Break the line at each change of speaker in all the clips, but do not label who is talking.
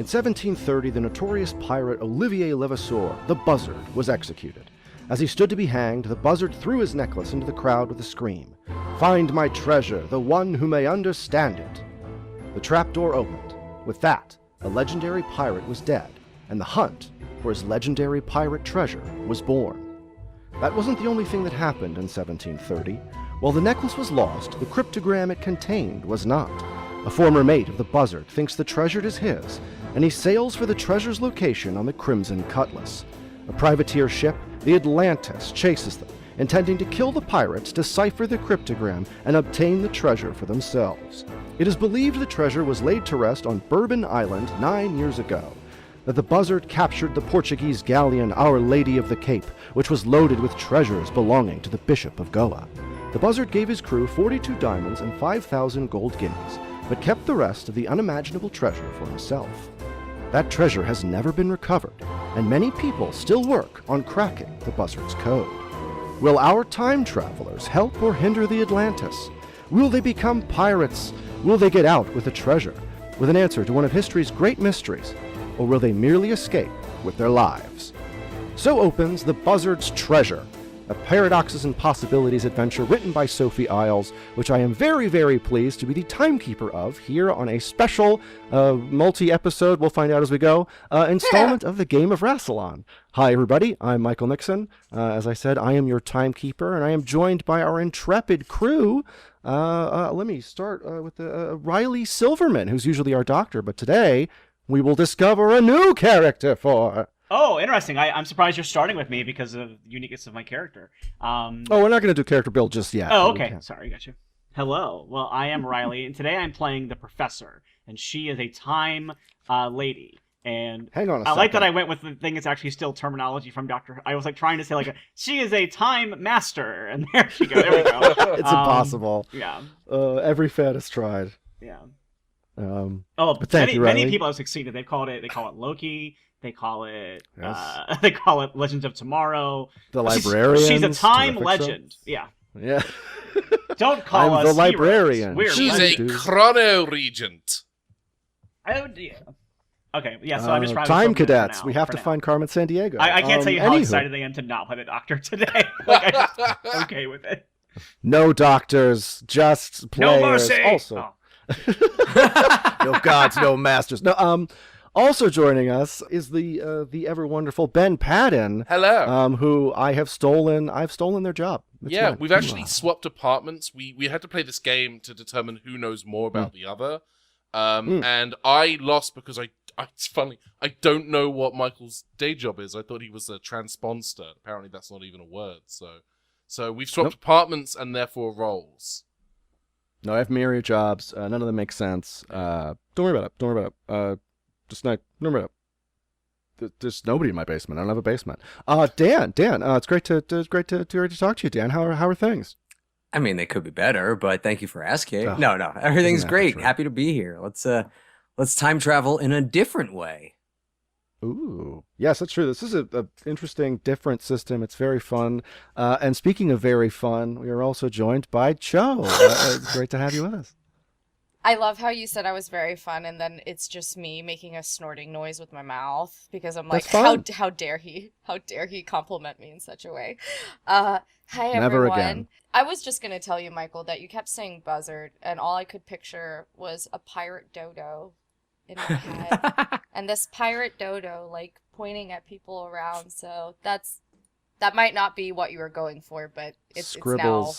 In 1730, the notorious pirate Olivier Levasseur, the Buzzard, was executed. As he stood to be hanged, the Buzzard threw his necklace into the crowd with a scream. "Find my treasure, the one who may understand it." The trapdoor opened. With that, the legendary pirate was dead, and the hunt for his legendary pirate treasure was born. That wasn't the only thing that happened in 1730. While the necklace was lost, the cryptogram it contained was not. A former mate of the Buzzard thinks the treasure is his, and he sails for the treasure's location on the Crimson Cutlass. A privateer ship, the Atlantis, chases them, intending to kill the pirates, decipher the cryptogram, and obtain the treasure for themselves. It is believed the treasure was laid to rest on Bourbon Island 9 years ago, that the Buzzard captured the Portuguese galleon Our Lady of the Cape, which was loaded with treasures belonging to the Bishop of Goa. The Buzzard gave his crew 42 diamonds and 5,000 gold guineas, but kept the rest of the unimaginable treasure for himself. That treasure has never been recovered, and many people still work on cracking the Buzzard's code. Will our time travelers help or hinder the Atlantis? Will they become pirates? Will they get out with the treasure, with an answer to one of history's great mysteries? Or will they merely escape with their lives? So opens The Buzzard's Treasure, a Paradoxes and Possibilities adventure written by Sophie Iles, which I am very, very pleased to be the timekeeper of here on a special, multi-episode, we'll find out as we go, installment of the Game of Rassilon. Hi everybody, I'm Michael Nixon. As I said, I am your timekeeper, and I am joined by our intrepid crew. Let me start with Riley Silverman, who's usually our doctor, but today we will discover a new character for...
Oh, interesting. I'm surprised you're starting with me because of the uniqueness of my character.
Oh, we're not going to do character build just yet.
Oh, okay. Sorry, got you. Hello. Well, I am Riley, and today I'm playing the Professor, and she is a time lady. And
hang on a second.
I like that I went with the thing that's actually still terminology from Doctor. I was like trying to say like she is a time master, and there she goes. There we go.
It's impossible.
Yeah.
Every fan has tried.
Yeah.
But thank you, Riley.
Many people have succeeded. They call it Loki. They call it they call it Legends of Tomorrow.
The Librarian.
She's a time legend. Show. Yeah.
Yeah.
Don't call us
the librarian.
She's a chrono regent.
Oh dear. Okay, yeah, so I'm just
time cadets. We have to find Carmen Sandiego.
I can't tell you how excited I am to not play the Doctor today. Like, I'm okay with it.
No doctors, just players.
No mercy.
Also, no gods, no masters. No. Also joining us is the ever wonderful Ben Padden.
Hello.
Who I've stolen their job.
It's we've actually swapped apartments. We had to play this game to determine who knows more about the other. And I lost because it's funny. I don't know what Michael's day job is. I thought he was a transponder. Apparently that's not even a word. So we've swapped apartments and therefore roles.
No, I have myriad jobs. None of them make sense. Don't worry about it. Don't worry about it. There's nobody in my basement. I don't have a basement. Dan, it's great to talk to you, Dan. How are things?
I mean, they could be better, but thank you for asking. No, everything's great.
True?
Happy to be here. Let's time travel in a different way.
Ooh, yes, that's true. This is a interesting, different system. It's very fun. And speaking of very fun, we are also joined by Cho. It's great to have you with us.
I love how you said I was very fun, and then it's just me making a snorting noise with my mouth because I'm like, how dare he compliment me in such a way? Hi everyone.
Never again.
I was just gonna tell you, Michael, that you kept saying Buzzard, and all I could picture was a pirate dodo in my head, and this pirate dodo like pointing at people around. So that might not be what you were going for, but it's now.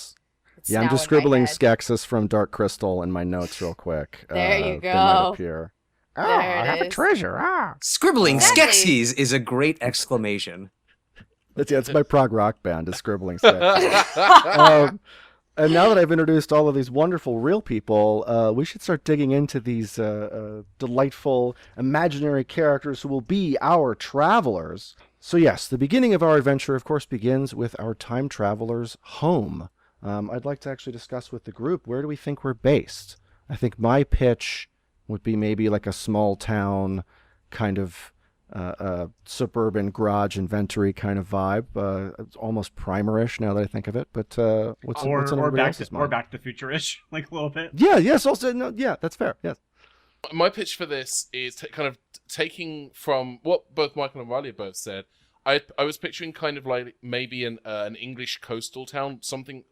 Yeah, I'm just scribbling Skeksis from Dark Crystal in my notes real quick.
There you go.
Up here.
There
I have a treasure.
Scribbling Skeksis is a great exclamation.
It's my prog rock band, is Scribbling Skeksis. And now that I've introduced all of these wonderful real people, we should start digging into these delightful imaginary characters who will be our travelers. So yes, the beginning of our adventure, of course, begins with our time traveler's home. I'd like to actually discuss with the group, where do we think we're based? I think my pitch would be maybe like a small town kind of suburban garage inventory kind of vibe. It's almost primerish now that I think of it. But what's in everybody else's mind?
Or Back to the Future-ish, like a little bit.
Yeah, yes, also, no, yeah, that's fair, yes.
My pitch for this is to kind of taking from what both Michael and Riley both said, I was picturing kind of like maybe an English coastal town,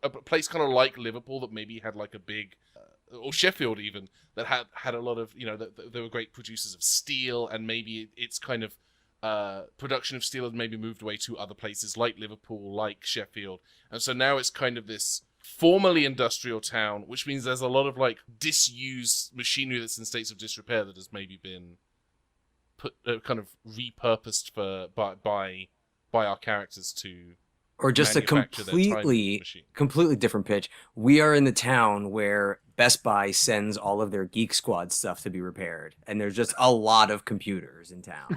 a place kind of like Liverpool that maybe had like a big, or Sheffield even, that had a lot of, that they were great producers of steel, and maybe it's kind of production of steel has maybe moved away to other places like Liverpool, like Sheffield, and so now it's kind of this formerly industrial town, which means there's a lot of like disused machinery that's in states of disrepair that has maybe been put kind of repurposed by our characters to,
or just a
manufacture their time machine.
completely different pitch. We are in the town where Best Buy sends all of their Geek Squad stuff to be repaired, and there's just a lot of computers in town.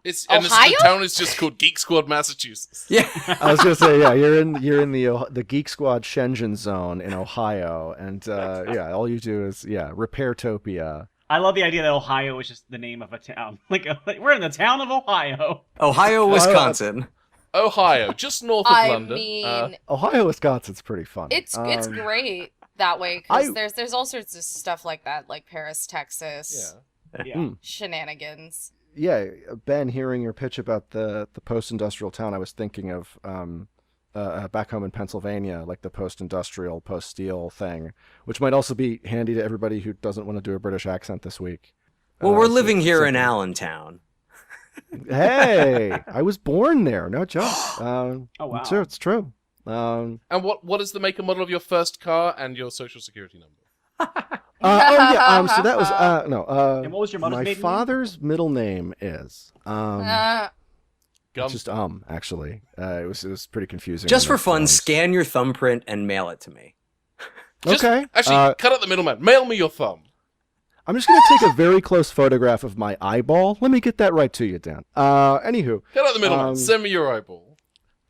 The town is just called Geek Squad, Massachusetts.
Yeah,
I was gonna say, yeah, you're in the Geek Squad Shenzhen zone in Ohio, and yeah, all you do is Repairtopia.
I love the idea that Ohio is just the name of a town. Like we're in the town of Ohio.
Ohio, Wisconsin.
Ohio, just north of London.
I mean,
Ohio, Wisconsin's pretty fun.
it's great that way because there's all sorts of stuff like that, like Paris, Texas, shenanigans.
Yeah, Ben, hearing your pitch about the post-industrial town, I was thinking of back home in Pennsylvania, like the post-industrial, post-steel thing, which might also be handy to everybody who doesn't want to do a British accent this week.
Well, we're living here in Allentown.
Hey, I was born there. No joke.
Oh wow,
it's true.
And what is the make and model of your first car and your social security number?
So that was
and what was your mother's
my
maiden
father's middle name is
Gum.
it's just actually it was pretty confusing.
Just for fun, scan your thumbprint and mail it to me.
Okay.
Actually, cut out the middleman. Mail me your thumb.
I'm just going to take a very close photograph of my eyeball. Let me get that right to you, Dan. Anywho.
Cut out the middleman. Send me your eyeball.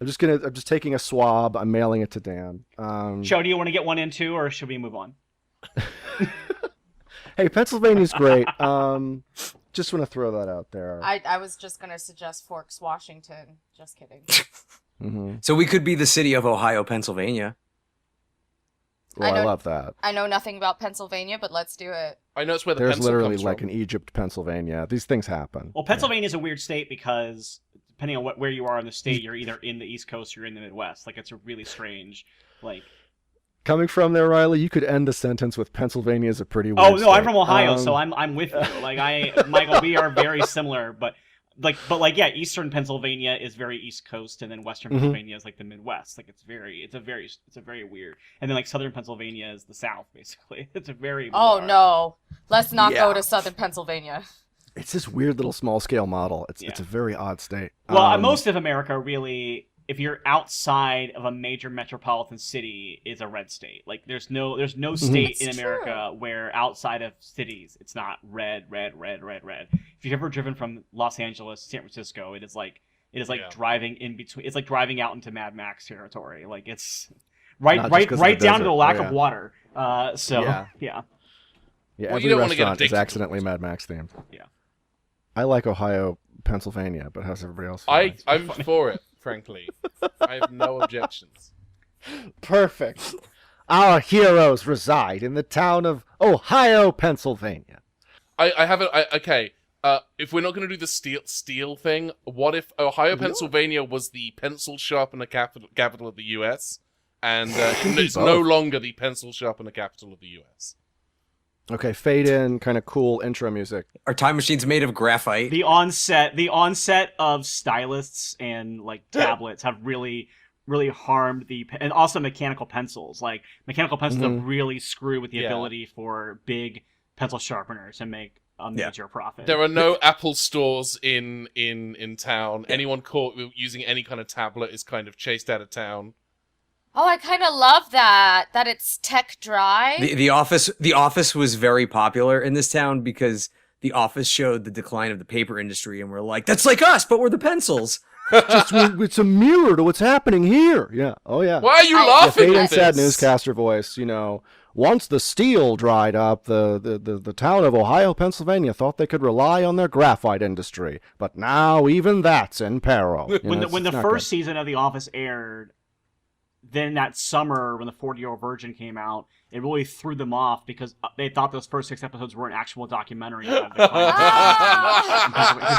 I'm just taking a swab. I'm mailing it to Dan.
Joe, do you want to get one in too, or should we move on?
Hey, Pennsylvania's great. Just want to throw that out there.
I was just gonna suggest Forks, Washington. Just kidding.
Mm-hmm.
So we could be the city of Ohio, Pennsylvania.
Well, I love that.
I know nothing about Pennsylvania, but let's do it.
I know it's where the
There's
pencil
literally
comes
like
from.
an Egypt, Pennsylvania. These things happen.
Well, Pennsylvania is a weird state because depending on where you are in the state, you're either in the East Coast or you're in the Midwest. Like it's a really strange, like.
Coming from there, Riley, you could end the sentence with Pennsylvania is a pretty weird
Oh no,
state.
I'm from Ohio, so I'm with you. Like Michael, we are very similar, but yeah, Eastern Pennsylvania is very East Coast, and then Western Pennsylvania is like the Midwest. Like it's a very weird. And then like Southern Pennsylvania is the South, basically. It's a very
Oh
bizarre.
no, let's not go to Southern Pennsylvania.
It's this weird little small scale model. It's a very odd state.
Well, most of America really, if you're outside of a major metropolitan city, is a red state. Like there's no state in America where outside of cities it's not red. If you've ever driven from Los Angeles to San Francisco, it is like driving in between. It's like driving out into Mad Max territory. Like it's right down to the lack of water. Yeah,
Well,
every
you don't want to get
restaurant is
addicted to
accidentally
it.
Mad Max themed.
Yeah.
I like Ohio, Pennsylvania, but how's everybody else?
I'm for it, frankly. I have no objections.
Perfect. Our heroes reside in the town of Ohio, Pennsylvania.
I have a okay. If we're not going to do the steel thing, what if Ohio, Pennsylvania was the pencil sharpener capital of the U.S. and it's no longer the pencil sharpener capital of the U.S.
Okay, fade in, kind of cool intro music.
Our time machine's made of graphite.
The onset of stylists and like tablets have really harmed and also mechanical pencils. Like mechanical pencils have really screwed with the ability for big pencil sharpeners to make a major profit.
There are no Apple stores in town. Anyone caught using any kind of tablet is kind of chased out of town.
Oh, I kind of love that it's tech dry.
The Office was very popular in this town because The Office showed the decline of the paper industry, and we're like, that's like us, but we're the pencils.
It's a mirror to what's happening here. Yeah. Oh yeah.
Why are you laughing
fade in
at this?
sad newscaster voice. Once the steel dried up, the town of Ohio, Pennsylvania thought they could rely on their graphite industry, but now even that's in peril.
When the first season of The Office aired, then that summer when the 40-Year-Old Virgin came out, it really threw them off because they thought those first 6 episodes were an actual documentary about the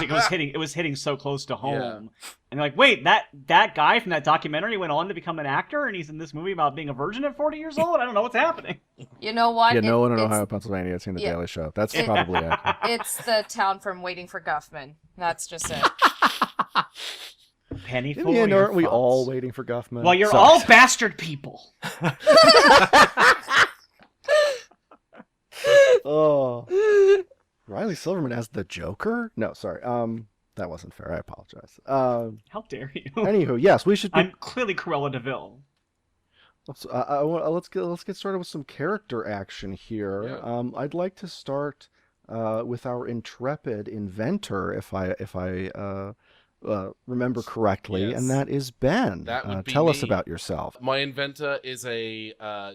because it was hitting so close to home.
Yeah.
And they're like, wait, that guy from that documentary went on to become an actor, and he's in this movie about being a virgin at 40 years old? I don't know what's happening.
You know what?
Yeah, no one in Ohio, Pennsylvania has seen The Daily Show. That's probably accurate.
It's the town from Waiting for Guffman. That's just it.
Penny for
And
your
aren't we
thoughts.
all waiting for Guffman?
Well, you're
Sorry.
all bastard people.
Oh. Riley Silverman as the Joker? No, sorry. That wasn't fair. I apologize.
How dare you?
Anywho, yes, we should be...
I'm clearly Cruella DeVille.
Let's get started with some character action here.
Yeah.
I'd like to start with our intrepid inventor, if I remember correctly,
Yes.
and that is Ben.
That would be
Tell us
me.
about yourself.
My inventor is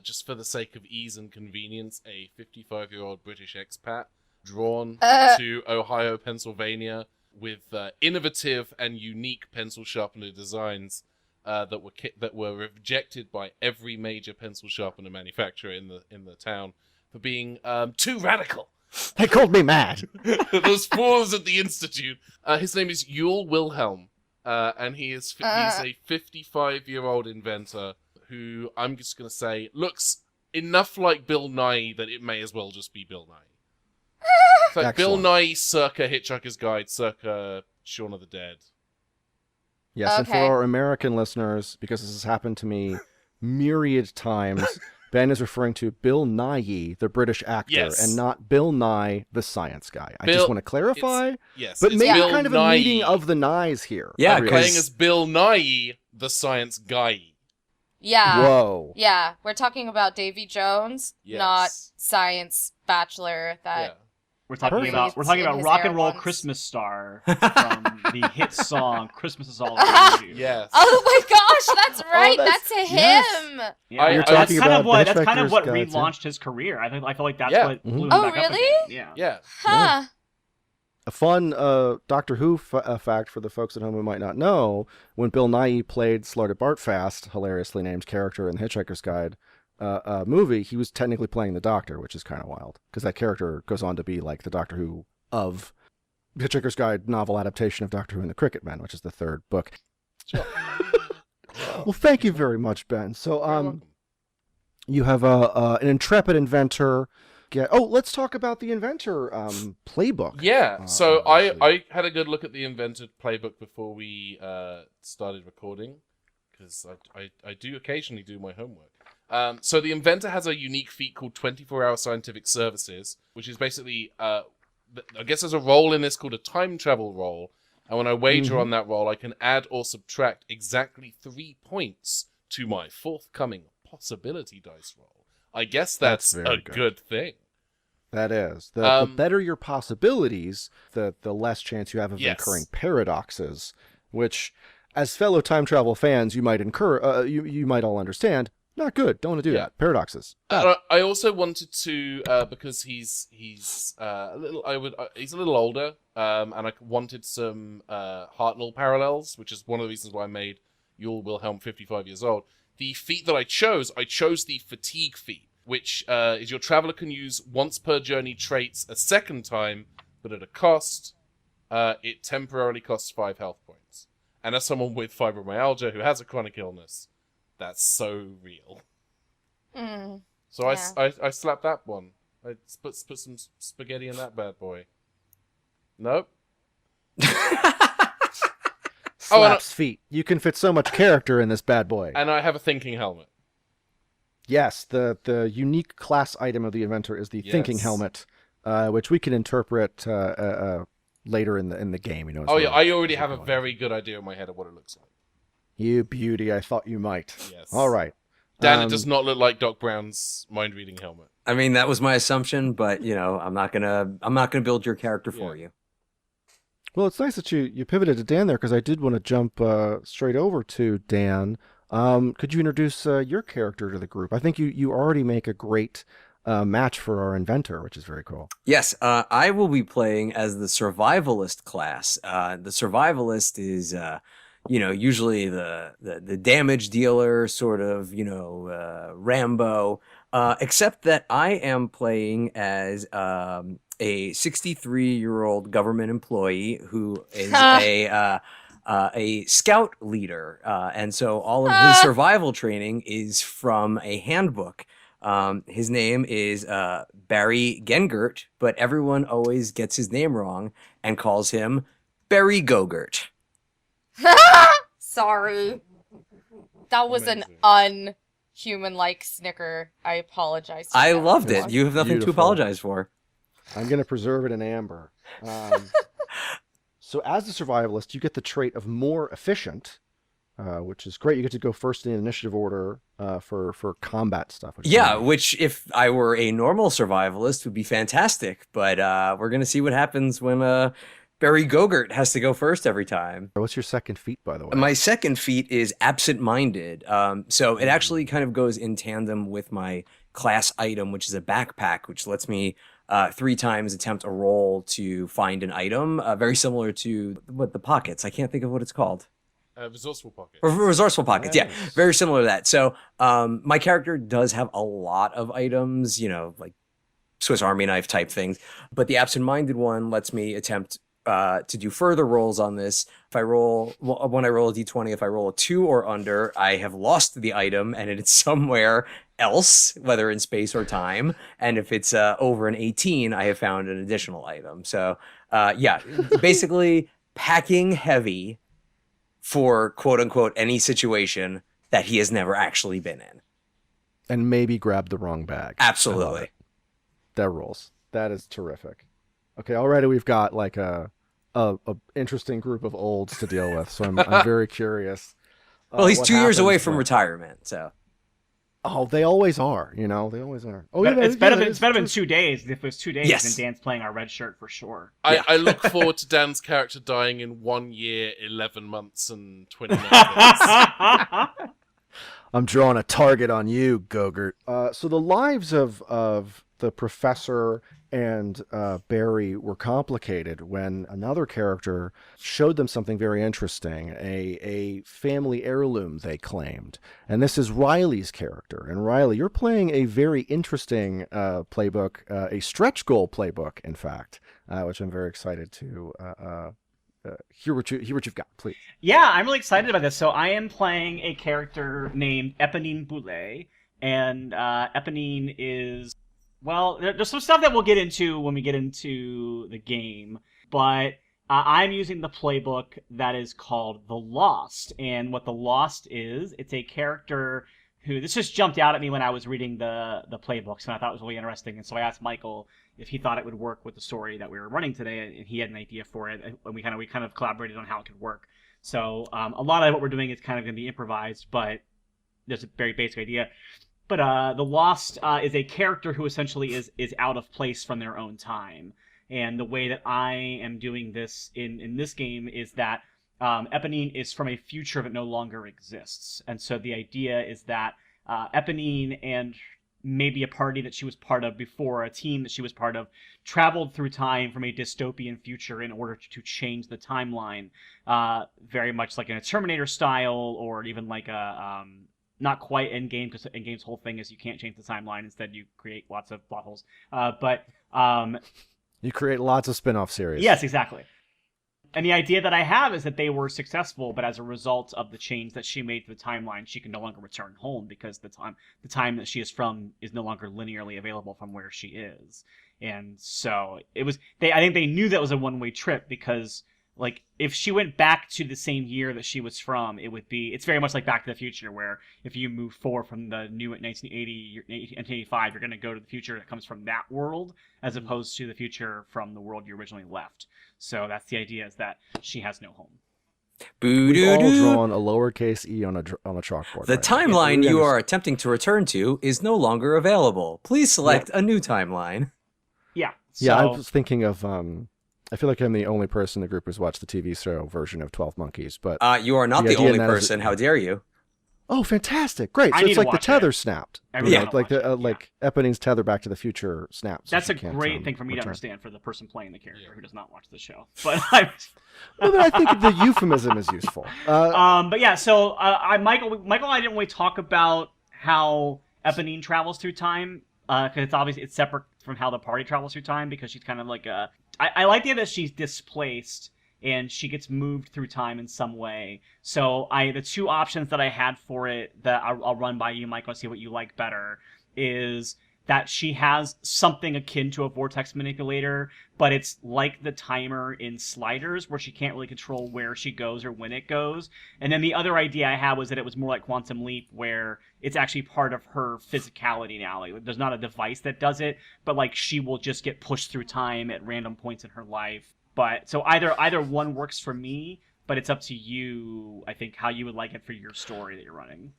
just for the sake of ease and convenience, a 55-year-old British expat drawn to Ohio, Pennsylvania, with innovative and unique pencil sharpener designs that were rejected by every major pencil sharpener manufacturer in the town for being too radical.
They called me mad.
Those fools at the institute. His name is Yule Wilhelm, and he's a 55-year-old inventor who I'm just gonna say looks enough like Bill Nye that it may as well just be Bill Nye. It's like Bill
Excellent.
Nye, circa Hitchhiker's Guide, circa Shaun of the Dead.
Yes, and for
Okay.
our American listeners, because this has happened to me myriad times, Ben is referring to Bill Nighy, the British actor,
Yes.
and not Bill Nye, the science guy. I
Bill-
just want to clarify,
Yes,
but
it's
maybe
Bill
kind of
Nye.
a meeting of the Nyes here.
Yeah,
I'm
Really.
playing as Bill Nye, the science guy.
Yeah.
Whoa.
Yeah, we're talking about Davy Jones,
Yes.
not science bachelor that
We're talking
Perfect.
about
In his
rock
hair
and roll
once.
Christmas star from the hit song "Christmas Is All Around You."
Yes.
Oh my gosh, that's right.
that's-
that's a
yes.
him.
Yeah,
You're
that's
talking
kind
about
of what
the
that's kind of
Hitchhiker's
what
Guide, too.
relaunched his career. I feel like that's
Yeah.
what blew him
Oh,
back up
really?
again. Yeah.
Yeah.
Huh.
A fun Doctor Who fact for the folks at home who might not know, when Bill Nighy played Slarty Bartfast, hilariously named character in the Hitchhiker's Guide movie, he was technically playing the Doctor, which is kind of wild, because that character goes on to be like the Doctor Who of Hitchhiker's Guide novel adaptation of Doctor Who and the Cricket Men, which is the 3rd book.
Sure.
Well, thank you very much, Ben. So,
You're welcome.
you have an intrepid inventor. Let's talk about the inventor playbook.
Yeah, so I
obviously.
had a good look at the invented playbook before we started recording, because I do occasionally do my homework. So the inventor has a unique feat called 24-hour scientific services, which is basically, I guess there's a role in this called a time travel roll, and when I wager on that roll, I can add or subtract exactly 3 points to my forthcoming possibility dice roll. I guess that's
very
a good thing.
That is. The
Um,
better your possibilities, the less chance you have of
Yes.
incurring paradoxes, which, as fellow time travel fans, you might incur. You might all understand. Not good. Don't want to do
Yeah.
that. Paradoxes.
I also wanted to because he's a little he's a little older, and I wanted some Hartnell parallels, which is one of the reasons why I made Yule Wilhelm 55 years old. The feat that I chose the fatigue feat, which is your traveler can use once per journey traits a second time, but at a cost. It temporarily costs 5 health points, and as someone with fibromyalgia who has a chronic illness, that's so real.
Mm.
So
Yeah.
I slapped that one. I put some spaghetti in that bad boy. Nope. Oh, and
Slaps feet. You can fit so much character in this bad boy.
And I have a thinking helmet.
Yes, the unique class item of the inventor is the thinking
Yes.
helmet, which we can interpret later in the game. You know.
Oh yeah, I already have a very good idea in my head of what it looks like.
You beauty! I thought you might.
Yes.
All right.
Dan, it does not look like Doc Brown's mind reading helmet.
I mean, that was my assumption, but I'm not gonna build your character for you.
Well, it's nice that you pivoted to Dan there, because I did want to jump straight over to Dan. Could you introduce your character to the group? I think you already make a great match for our inventor, which is very cool.
Yes, I will be playing as the survivalist class. The survivalist is usually the damage dealer, sort of, Rambo. Except that I am playing as a 63-year-old government employee who is a scout leader, and so all of his survival training is from a handbook. His name is Barry Gengert, but everyone always gets his name wrong and calls him Barry Gogurt.
Sorry. That was
Amazing.
an unhuman-like snicker. I apologize. to
I loved it.
everyone.
You have nothing to
Beautiful.
apologize for.
I'm going to preserve it in amber. So as the survivalist, you get the trait of more efficient, which is great. You get to go first in the initiative order for combat stuff. Which is
Yeah,
nice.
which if I were a normal survivalist would be fantastic. But we're going to see what happens when Barry Gogurt has to go first every time.
What's your second feat, by the way?
My second feat is absent-minded. So it actually kind of goes in tandem with my class item, which is a backpack, which lets me 3 times attempt a roll to find an item, very similar to the pockets. I can't think of what it's called.
Resourceful pocket.
Resourceful pockets, yeah,
Nice.
very similar to that. So my character does have a lot of items, like Swiss Army knife type things, but the absent-minded one lets me attempt to do further rolls on this. If I roll, when I roll a d20, if I roll a 2 or under, I have lost the item and it's somewhere else, whether in space or time. And if it's over an 18, I have found an additional item. So yeah, basically packing heavy for quote unquote any situation that he has never actually been in.
And maybe grab the wrong bag. I love
Absolutely.
it. That rules. That is terrific. Okay, already we've got like a interesting group of olds to deal with, so I'm very curious.
Well, he's
what
2 years away
happens
from
when-
retirement, so.
Oh, they always are. They always are. Oh,
But
yeah,
it's better
yeah,
than
that
it's better than
is true.
2 days. If it was 2 days,
Yes.
then Dan's playing our red shirt for sure.
I look forward to Dan's character dying in 1 year, 11 months, and 29 minutes.
I'm drawing a target on you, Gogurt. So the lives of the professor and Barry were complicated when another character showed them something very interesting, a family heirloom they claimed. And this is Riley's character. And Riley, you're playing a very interesting playbook, a stretch goal playbook, in fact, which I'm very excited to hear what you've got, please.
Yeah, I'm really excited about this. So I am playing a character named Eponine Boulet, and Eponine is, well, there's some stuff that we'll get into when we get into the game, but I'm using the playbook that is called The Lost, and what The Lost is, it's a character who, this just jumped out at me when I was reading the playbooks, and I thought it was really interesting, and so I asked Michael if he thought it would work with the story that we were running today, and he had an idea for it, and we kind of collaborated on how it could work. So a lot of what we're doing is kind of going to be improvised, but there's a very basic idea. But the Lost is a character who essentially is out of place from their own time. And the way that I am doing this in this game is that Eponine is from a future that no longer exists. And so the idea is that Eponine and maybe a party that she was part of before, a team that she was part of, traveled through time from a dystopian future in order to change the timeline, very much like in a Terminator style, or even like a not quite Endgame, because Endgame's whole thing is you can't change the timeline. Instead, you create lots of plot holes.
You create lots of spin-off series.
Yes, exactly. And the idea that I have is that they were successful, but as a result of the change that she made to the timeline, she can no longer return home because the time that she is from is no longer linearly available from where she is. And so it was. I think they knew that was a one-way trip because, like, if she went back to the same year that she was from, it's very much like Back to the Future, where if you move forward from the new 1980, 1985, you're going to go to the future that comes from that world, as opposed to the future from the world you originally left. So that's the idea, is that she has no home.
We've all
Boo-doo-doo.
drawn a lowercase e on a chalkboard.
The
right now.
timeline
We
you
understand.
are attempting to return to is no longer available. Please select a new timeline.
Yeah.
Yeah, I
So-
was thinking of. I feel like I'm the only person in the group who's watched the TV show version of 12 Monkeys, but
You are not
The
the
idea
only
in that is
person. How dare you?
Oh, fantastic! Great.
I
So
need
it's
to
like the
watch
tether
it.
snapped.
Everyone
Yeah,
ought
like
to watch
the
it, yeah.
like Eponine Tether Back to the Future snapped. So
That's
she
a
can't,
great thing for me to
return.
understand for the person playing the character who does not watch the show. But I
Well, but I think the euphemism is useful.
but yeah, so Michael and I didn't really talk about how Eponine travels through time because it's obviously it's separate from how the party travels through time because she's kind of like I like the idea that she's displaced and she gets moved through time in some way. So the two options that I had for it that I'll run by you, Michael, and see what you like better is that she has something akin to a vortex manipulator, but it's like the timer in Sliders, where she can't really control where she goes or when it goes. And then the other idea I had was that it was more like Quantum Leap, where it's actually part of her physicality now. Like, there's not a device that does it, but like she will just get pushed through time at random points in her life. But so either one works for me, but it's up to you, I think, how you would like it for your story that you're running.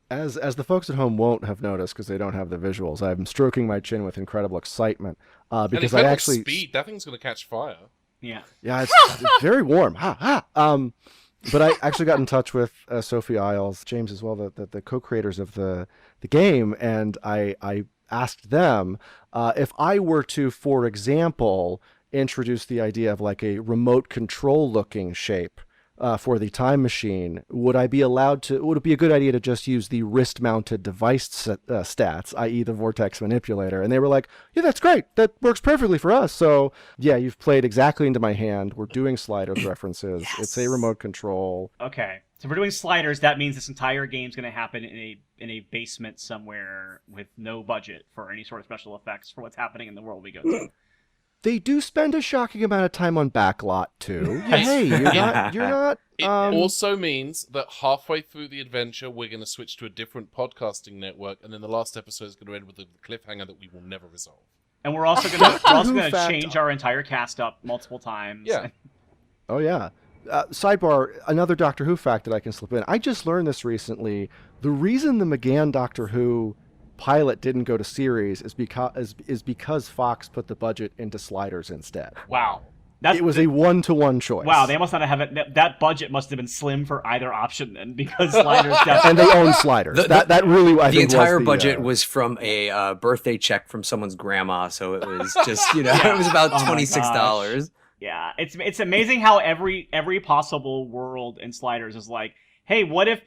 As the folks at home won't have noticed because they don't have the visuals, I'm stroking my chin with incredible excitement because I actually
speed. That thing's gonna catch fire.
Yeah.
Yeah, it's very warm. But I actually got in touch with Sophie Iles, James as well, the co-creators of the game, and I asked them if I were to, for example, introduce the idea of like a remote control looking shape for the time machine, would it be a good idea to just use the wrist mounted device stats, i.e. the vortex manipulator? And they were like, yeah, that's great. That works perfectly for us. So yeah, you've played exactly into my hand. We're doing Sliders references.
Yes.
It's a remote control.
Okay. So if we're doing Sliders, that means this entire game's going to happen in a basement somewhere with no budget for any sort of special effects for what's happening in the world we go to.
They do spend a shocking amount of time on backlot too. Hey, you're not.
It also means that halfway through the adventure, we're going to switch to a different podcasting network, and then the last episode is going to end with a cliffhanger that we will never resolve.
And we're also going to
fact-
change our entire cast up multiple times.
Yeah.
Oh yeah. Sidebar, another Doctor Who fact that I can slip in. I just learned this recently. The reason the McGann Doctor Who pilot didn't go to series is because Fox put the budget into Sliders instead.
Wow.
It was a 1-to-1 choice.
Wow, they must not have it. That budget must have been slim for either option then, because Sliders definitely.
And they own Sliders. That really, I
the
think,
entire
was
budget was from a birthday check from someone's grandma, so it was just it was about
Oh my
$26.
Yeah, it's amazing how every possible world in Sliders is like, hey, what if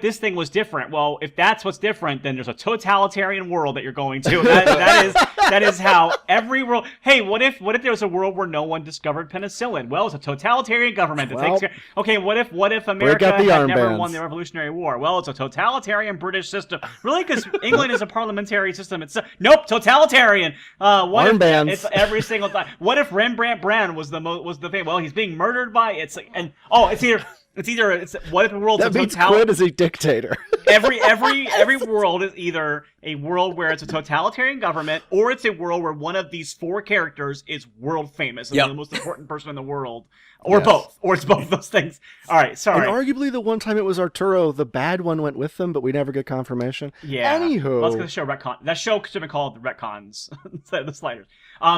this thing was different? Well, if that's what's different, then there's a totalitarian world that you're going to. That is how every world. Hey, what if there was a world where no one discovered penicillin? Well, it's a totalitarian government that takes care. Okay, what if America had never won the Revolutionary War? Well, it's a totalitarian British system. Really, because England is a parliamentary system. It's nope, totalitarian.
Armbands.
It's every single time. What if Rembrandt Brand was the thing? Well, he's being murdered by it's what if the world's
that
a
means Quinn is a dictator.
every world is either a world where it's a totalitarian government, or it's a world where one of these four characters is world famous and the most important person in the world, or both, or it's both of those things. All right, sorry.
And arguably, the one time it was Arturo, the bad one went with them, but we never get confirmation.
Yeah.
Anywho,
let's go to the show retcon. That show should have been called the Retcons instead of the Sliders.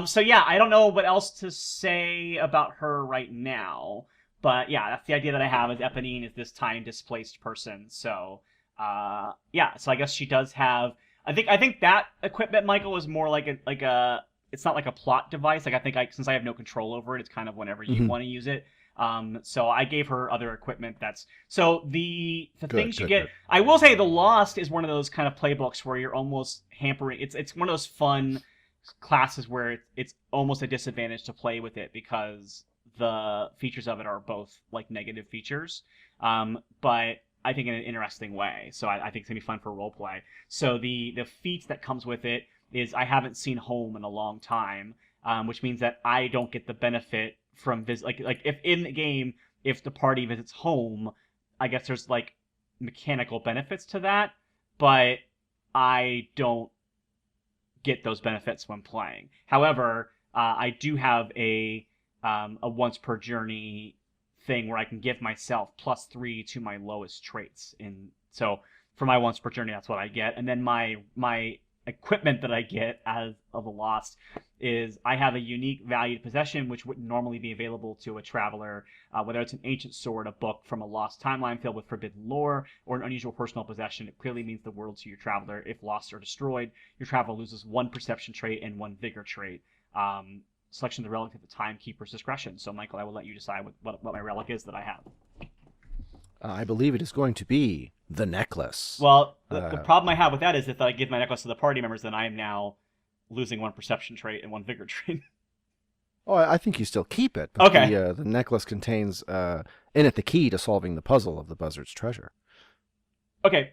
So yeah, I don't know what else to say about her right now. But yeah, that's the idea that I have is Eponine is this time displaced person. So yeah, so I guess she does have. I think that equipment, Michael, is more like a. It's not like a plot device. Like I think since I have no control over it, it's kind of whenever you want to use it. So I gave her other equipment. The things you get. I will say the Lost is one of those kind of playbooks where you're almost hampering. It's one of those fun classes where it's almost a disadvantage to play with it because the features of it are both like negative features, but I think in an interesting way. So I think it's gonna be fun for roleplay. So the feat that comes with it is I haven't seen home in a long time, which means that I don't get the benefit from like if in the game if the party visits home, I guess there's like mechanical benefits to that, but I don't get those benefits when playing. However, I do have a once per journey thing where I can give myself +3 to my lowest traits. So for my once per journey, that's what I get. And then my equipment that I get as of the Lost is I have a unique valued possession which wouldn't normally be available to a traveler, whether it's an ancient sword, a book from a lost timeline filled with forbidden lore, or an unusual personal possession. It clearly means the world to your traveler. If lost or destroyed, your traveler loses 1 perception trait and 1 vigor trait. Selection of the relic at the timekeeper's discretion. So, Michael, I will let you decide what my relic is that I have.
I believe it is going to be the necklace.
Well, the problem I have with that is if I give my necklace to the party members, then I am now losing 1 perception trait and 1 vigor trait.
Oh, I think you still keep it. But
Okay.
The necklace contains in it the key to solving the puzzle of the Buzzard's treasure.
Okay.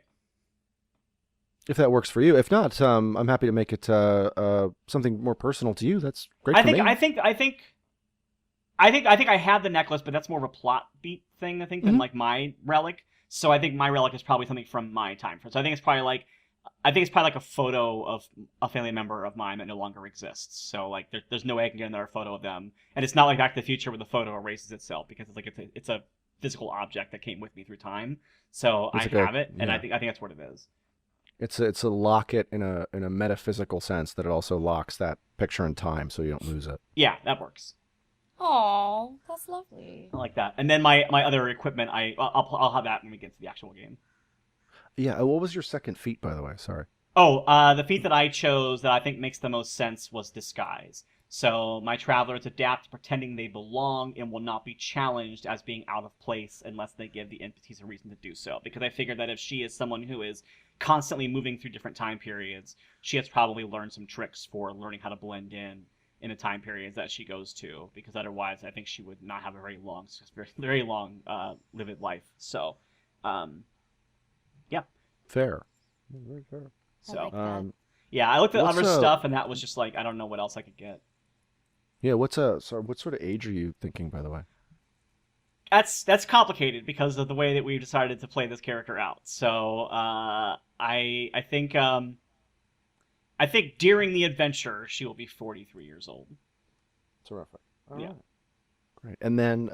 If that works for you. If not, I'm happy to make it something more personal to you. That's great
I
for
think
me.
I think I have the necklace, but that's more of a plot beat thing, I think, than like my relic. So I think my relic is probably something from my time frame. So I think it's probably like a photo of a family member of mine that no longer exists. So like there's no way I can get another photo of them, and it's not like Back to the Future where the photo erases itself because it's a physical object that came with me through time. So I have it, and I think that's what it is.
It's a locket in a metaphysical sense that it also locks that picture in time, so you don't lose it.
Yeah, that works.
Oh, that's lovely.
I like that. And then my other equipment, I'll have that when we get to the actual game.
Yeah. What was your second feat, by the way? Sorry.
Oh, the feat that I chose that I think makes the most sense was disguise. So my travelers adapt to pretending they belong and will not be challenged as being out of place unless they give the entities a reason to do so. Because I figured that if she is someone who is constantly moving through different time periods, she has probably learned some tricks for learning how to blend in the time periods that she goes to. Because otherwise, I think she would not have a very long, lived life. So, yeah.
Fair. Very fair.
So,
I like that.
yeah, I looked at
What's
other stuff, and that was just like I don't know what else I could get.
Yeah. What sort of age are you thinking, by the way?
That's complicated because of the way that we've decided to play this character out. So I think during the adventure she will be 43 years old.
Terrific.
Yeah.
Right. Great. And then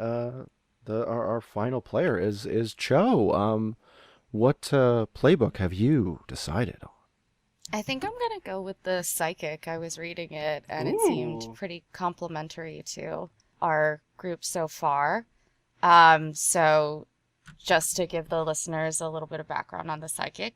our final player is Cho. What playbook have you decided on?
I think I'm gonna go with the psychic. I was reading it, and it
Ooh.
seemed pretty complimentary to our group so far. So just to give the listeners a little bit of background on the psychic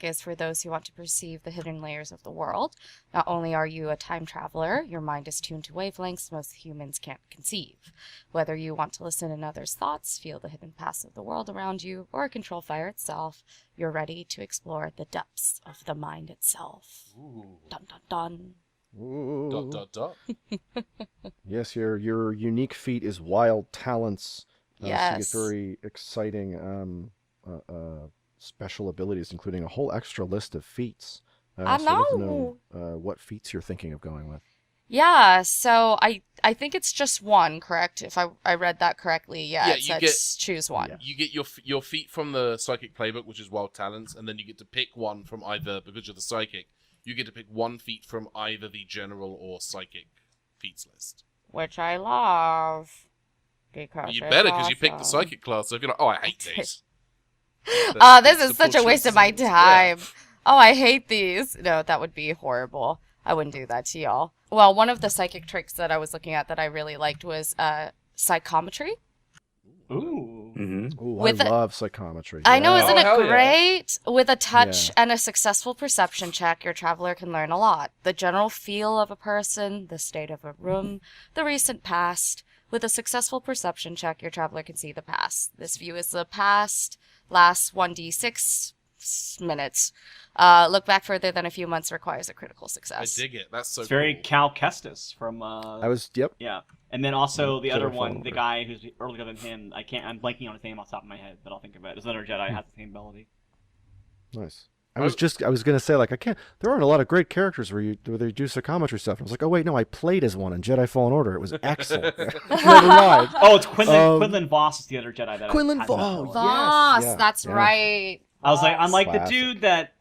is for those who want to perceive the hidden layers of the world. Not only are you a time traveler, your mind is tuned to wavelengths most humans can't conceive. Whether you want to listen in others' thoughts, feel the hidden paths of the world around you, or control fire itself, you're ready to explore the depths of the mind itself.
Ooh.
Dun dun dun.
Ooh.
Dot dot dot.
Yes, your unique feat is wild talents.
Yes.
So you get very exciting special abilities, including a whole extra list of feats.
I
so I'd like to
know.
what feats you're thinking of going with.
Yeah, so I think it's just one, correct? If I read that correctly, yeah,
Yeah,
it
you
says choose one.
Yeah.
You get your feat from the psychic playbook, which is wild talents, and then you get to pick one from either, because you're the psychic, you get to pick one feat from either the general or psychic feats list.
Which I love. Because
You
it's
better, because you picked the
awesome.
psychic class, so if you're like, oh, I hate these.
Oh, this is
the
such a waste of my
bullshit.
time. Oh, I hate these. No, that would be horrible. I wouldn't do that to y'all. Well, one of the psychic tricks that I was looking at that I really liked was psychometry.
Ooh.
Mm-hmm.
Ooh,
With
I
a-
love psychometry.
I know,
Yeah.
isn't
Oh,
it
hell yeah.
great? With a touch
Yeah.
and a successful perception check, your traveler can learn a lot. The general feel of a person, the state of a room, the recent past. With a successful perception check, your traveler can see the past. This view is the past, lasts 1d6 minutes. Look back further than a few months requires a critical
I
success.
dig it. That's so
It's very
cool.
Cal Kestis from
Yep.
yeah. And then also the
Jedi
other
Fallen
one, the
Order.
guy who's earlier than him, I'm blanking on his name off the top of my head, but I'll think of it. There's another Jedi who has the same ability.
Nice. I was gonna say, like, there aren't a lot of great characters where they do psychometry stuff. I was like, oh wait, no, I played as one in Jedi Fallen Order. It was excellent. Never mind.
Oh, it's Quinlan.
Um,
Quinlan Voss is the other Jedi that
Quinlan
has that
Voss.
ability.
Voss,
yeah,
that's
yeah.
right.
I was like, I'm
Voss.
like the
Classic.
dude that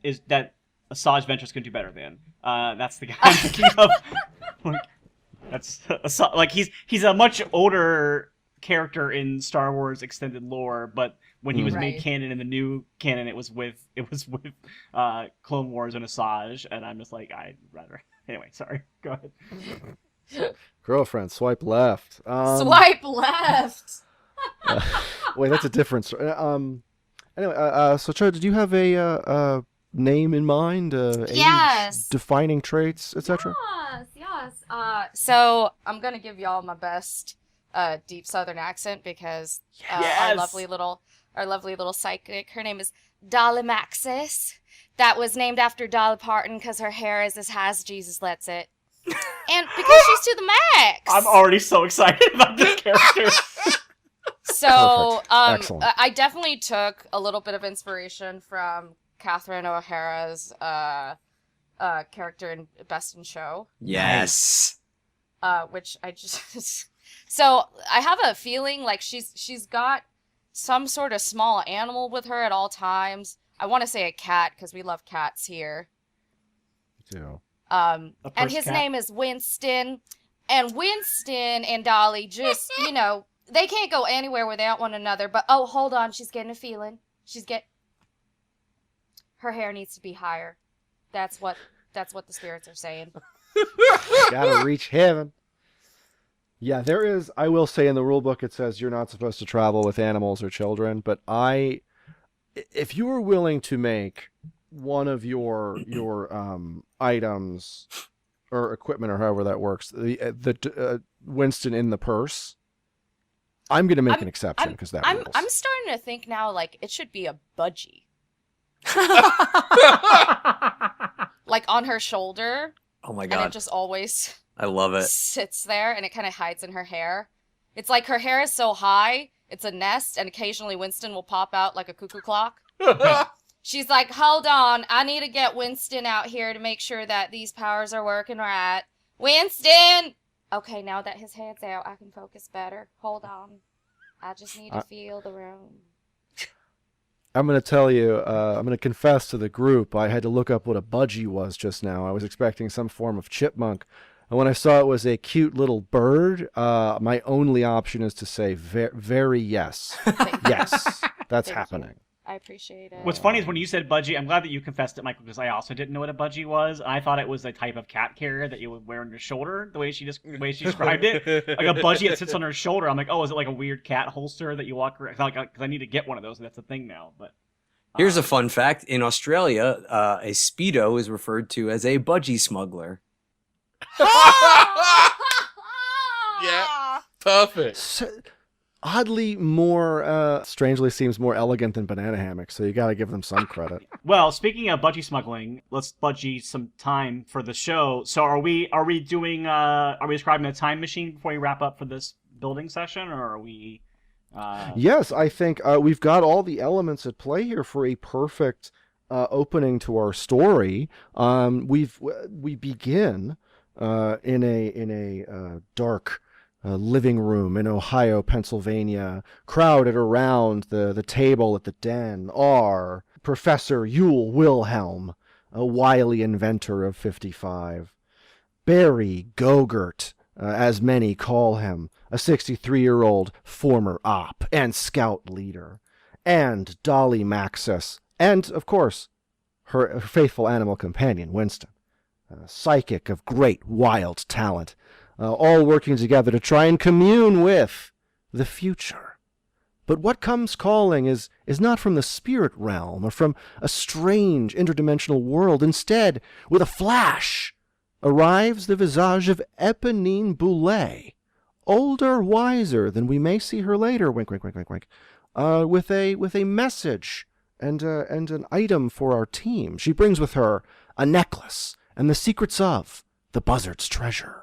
Asajj Ventress can do better than. That's the guy I'm thinking of. Like, that's like he's a much older character in Star Wars extended lore, but when he was made
Right.
canon in the new canon, it was with Clone Wars and Asajj, and I'm just like, I'd rather. Anyway, sorry. Go ahead.
Girlfriend, swipe left.
Swipe left.
Wait, that's a different story. Anyway, so Cho, did you have a name in mind?
Yes.
Age, defining traits, etc.
Yes. So I'm gonna give y'all my best deep Southern accent because our
Yes!
lovely little psychic. Her name is Dolly Maxis. That was named after Dolly Parton because her hair is as high as Jesus lets it, and because she's to the max.
I'm already so excited about this character.
So,
Perfect. Excellent.
I definitely took a little bit of inspiration from Catherine O'Hara's character in Best in Show,
Yes.
which I just so I have a feeling like she's got some sort of small animal with her at all times. I want to say a cat because we love cats here.
Yeah.
And
purse
his
cat?
name is Winston, and Winston and Dolly just they can't go anywhere without one another. But oh, hold on, she's getting a feeling. Her hair needs to be higher. That's what the spirits are saying.
Gotta reach heaven. Yeah, there is. I will say in the rule book it says you're not supposed to travel with animals or children. But if you were willing to make one of your items or equipment or however that works, the Winston in the purse, I'm gonna make an exception because that rules.
I'm starting to think now like it should be a budgie, like on her shoulder,
Oh my
and it
god.
just always
I love it.
sits there, and it kind of hides in her hair. It's like her hair is so high, it's a nest, and occasionally Winston will pop out like a cuckoo clock. She's like, hold on, I need to get Winston out here to make sure that these powers are working right. Winston! Okay, now that his head's out, I can focus better. Hold on. I just need to feel the room.
I'm going to tell you, I'm going to confess to the group, I had to look up what a budgie was just now. I was expecting some form of chipmunk. And when I saw it was a cute little bird, my only option is to say very yes. Yes, that's
Thank
happening.
I appreciate it.
What's funny is when you said budgie, I'm glad that you confessed it, Michael, because I also didn't know what a budgie was. I thought it was a type of cat carrier that you would wear on your shoulder, the way she described it. Like a budgie that sits on her shoulder. I'm like, oh, is it like a weird cat holster that you walk around? Because I need to get one of those, and that's a thing now. But
Here's a fun fact. In Australia, a Speedo is referred to as a budgie smuggler.
Yeah. Perfect.
Oddly more, strangely seems more elegant than banana hammocks, so you got to give them some credit.
well, speaking of budgie smuggling, let's budgie some time for the show. So are we describing a time machine before we wrap up for this building session, or are we?
Yes, I think we've got all the elements at play here for a perfect opening to our story. We begin in a dark living room in Ohio, Pennsylvania. Crowded around the table at the den are Professor Yule Wilhelm, a wily inventor of 55, Barry Gogurt, as many call him, a 63-year-old former op and scout leader, and Dolly Maxis, and, of course, her faithful animal companion, Winston, a psychic of great wild talent, all working together to try and commune with the future. But what comes calling is not from the spirit realm or from a strange interdimensional world. Instead, with a flash, arrives the visage of Eponine Boulay, older, wiser than we may see her later, wink, wink, wink, wink, wink, with a message and an item for our team. She brings with her a necklace and the secrets of the Buzzard's treasure.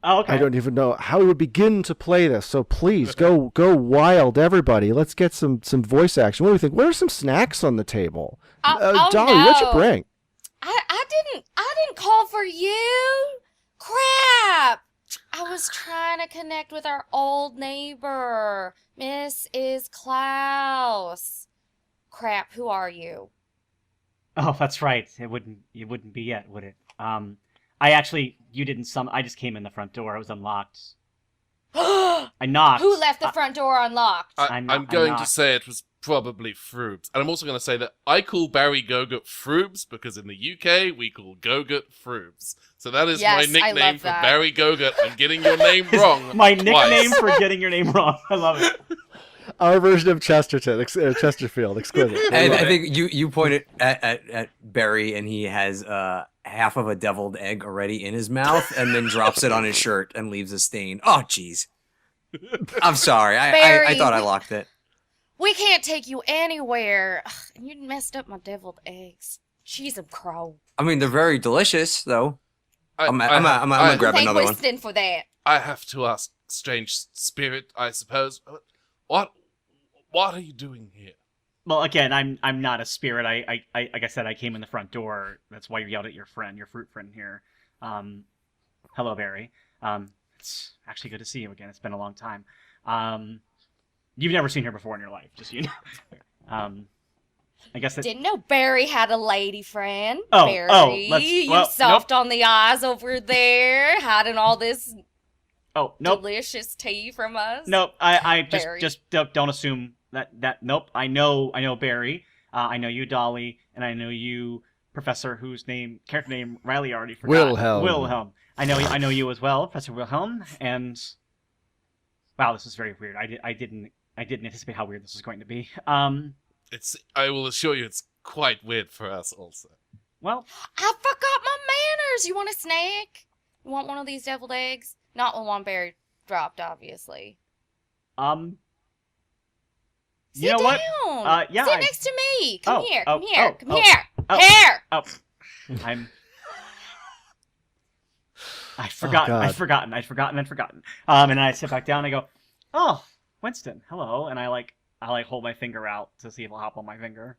Oh, okay.
I don't even know how we would begin to play this, so please go wild, everybody. Let's get some voice action. What do you think? What are some snacks on the table? Dolly, what'd you bring?
I didn't call for you. Crap. I was trying to connect with our old neighbor, Mrs. Klaus. Crap, who are you?
Oh, that's right. It wouldn't be yet, would it? I just came in the front door. It was unlocked. I knocked.
Who left the front door unlocked?
I'm going to say it was probably Froobs. And I'm also going to say that I call Barry Gogut Froobs because in the UK we call Gogut Froobs. So that is
Yes,
my
I
nickname
love
for
that.
Barry Gogut and getting your name wrong.
My nickname
twice.
for getting your name wrong. I love it.
Our version of Chesterfield, exquisite.
And I think you pointed at Barry, and he has half of a deviled egg already in his mouth, and then drops it on his shirt and leaves a stain. Oh, jeez. I'm sorry. I
Barry,
thought I locked it.
We can't take you anywhere. Ugh, you messed up my deviled eggs. Cheese and crow.
I mean, they're very delicious, though. I'm
I
gonna grab
Thank
another one.
Winston for that.
I have to ask, strange spirit, I suppose. What are you doing here?
Well, again, I'm not a spirit. I like I said, I came in the front door. That's why you yelled at your friend, your fruit friend here. Hello, Barry. It's actually good to see you again. It's been a long time. You've never seen her before in your life, just so you know. I guess that.
Didn't know Barry had a lady friend.
Oh,
Barry,
well,
soft on the eyes over there, hiding all this
Oh, nope.
delicious tea from us.
Nope. I
Barry.
just don't assume that. Nope. I know Barry. I know you, Dolly, and I know you, Professor, character name Riley already forgot. Wilhelm. I know you as well, Professor Wilhelm. And wow, this is very weird. I didn't anticipate how weird this was going to be.
I will assure you, it's quite weird for us also.
Well,
I forgot my manners. You want a snack? You want one of these deviled eggs? Not the one Barry dropped, obviously.
you
Sit
know
down.
what? Yeah.
Sit next to me. Come here. Come here. Come
oh,
here.
oh.
Here.
Oh, I'd forgotten.
God.
I'd forgotten. And then I sit back down and I go, "Oh, Winston, hello." And I hold my finger out to see if it'll hop on my finger.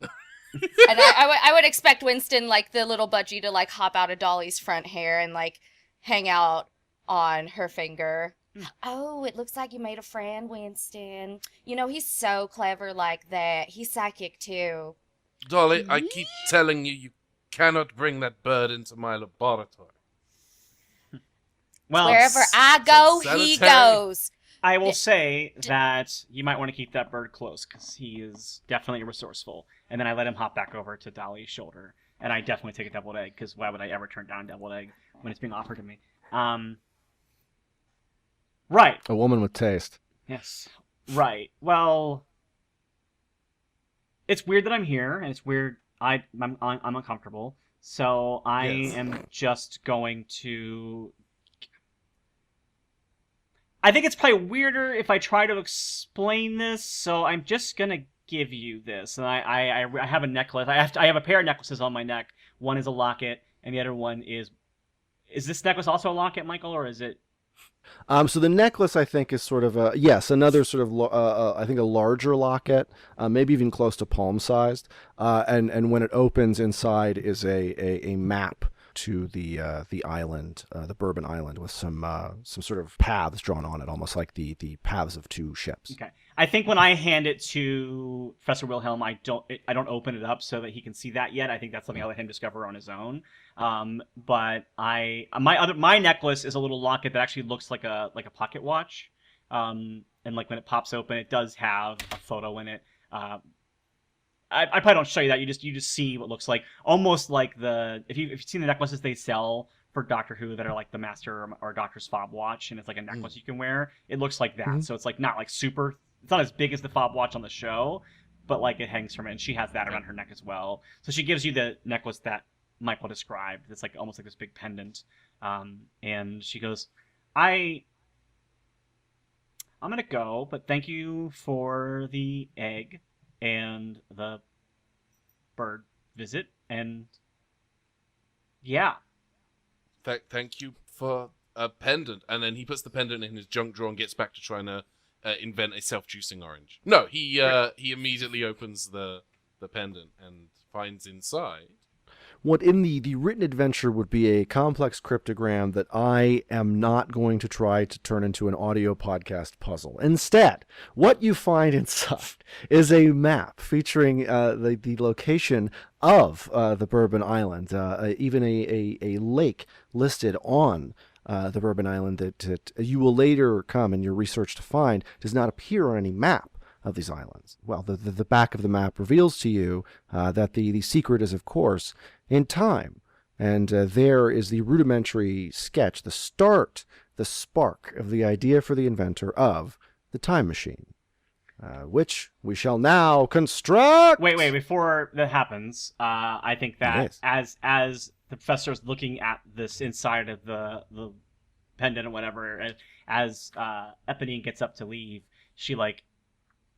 And I would expect Winston, like the little budgie, to like hop out of Dolly's front hair and like hang out on her finger. Oh, it looks like you made a friend, Winston. You know, he's so clever like that. He's psychic too.
Dolly, I keep telling you cannot bring that bird into my laboratory.
Well,
Wherever I go, he
sanitary.
goes.
I will say that you might want to keep that bird close because he is definitely resourceful. And then I let him hop back over to Dolly's shoulder. And I definitely take a deviled egg because why would I ever turn down a deviled egg when it's being offered to me? Right.
A woman with taste.
Yes. Right. Well, it's weird that I'm here, and it's weird. I'm uncomfortable. So I am just going to. I think it's probably weirder if I try to explain this. So I'm just gonna give you this, and I have a necklace. I have a pair of necklaces on my neck. One is a locket, and the other one is. Is this necklace also a locket, Michael, or is it?
So the necklace, I think, is sort of another sort of I think a larger locket, maybe even close to palm sized. And when it opens, inside is a map to the island, the Bourbon Island, with some sort of paths drawn on it, almost like the paths of two ships.
Okay. I think when I hand it to Professor Wilhelm, I don't open it up so that he can see that yet. I think that's something I'll let him discover on his own. But my necklace is a little locket that actually looks like a pocket watch. And like when it pops open, it does have a photo in it. I probably don't show you that. You just see what looks like, almost like if you've seen the necklaces they sell for Doctor Who that are like the Master or Doctor's fob watch, and it's like a necklace you can wear. It looks like that. So it's like not like super. It's not as big as the fob watch on the show, but like it hangs from it, and she has that around her neck as well. So she gives you the necklace that Michael described. It's like almost like this big pendant, and she goes, I'm gonna go, but thank you for the egg and the bird visit, and yeah.
Thank you for a pendant. And then he puts the pendant in his junk drawer and gets back to trying to invent a self-juicing orange. No, he immediately opens the pendant and finds inside.
What in the written adventure would be a complex cryptogram that I am not going to try to turn into an audio podcast puzzle. Instead, what you find inside is a map featuring the location of the Bourbon Island, even a lake listed on the Bourbon Island that you will later come in your research to find does not appear on any map of these islands. Well, the back of the map reveals to you that the secret is, of course, in time. And there is the rudimentary sketch, the start, the spark of the idea for the inventor of the time machine, which we shall now construct.
Wait, before that happens, I think that
Yes.
as the professor's looking at this inside of the pendant or whatever, as Eponine gets up to leave, she like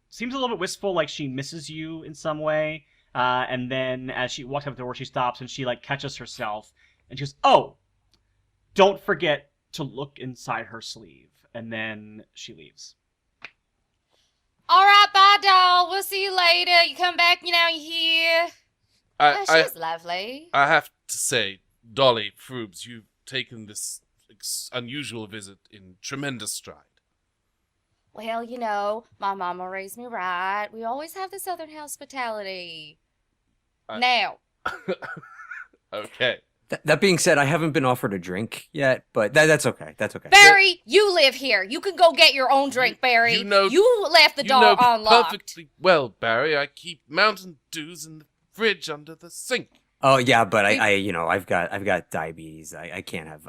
seems a little bit wistful, like she misses you in some way. And then as she walks up the door, she stops and she like catches herself and she goes, "Oh, don't forget to look inside her sleeve." And then she leaves.
All right, bye, doll. We'll see you later. You come back, you're here. She's lovely.
I have to say, Dolly Froobs, you've taken this unusual visit in tremendous stride.
Well, my mama raised me right. We always have the Southern hospitality.
I-
Now.
Okay.
That being said, I haven't been offered a drink yet, but that's okay. That's okay.
Barry, you live here. You can go get your own drink, Barry. You left the door unlocked.
Perfectly well, Barry. I keep Mountain Dews in the fridge under the sink.
Oh yeah, but I've got diabetes. I can't have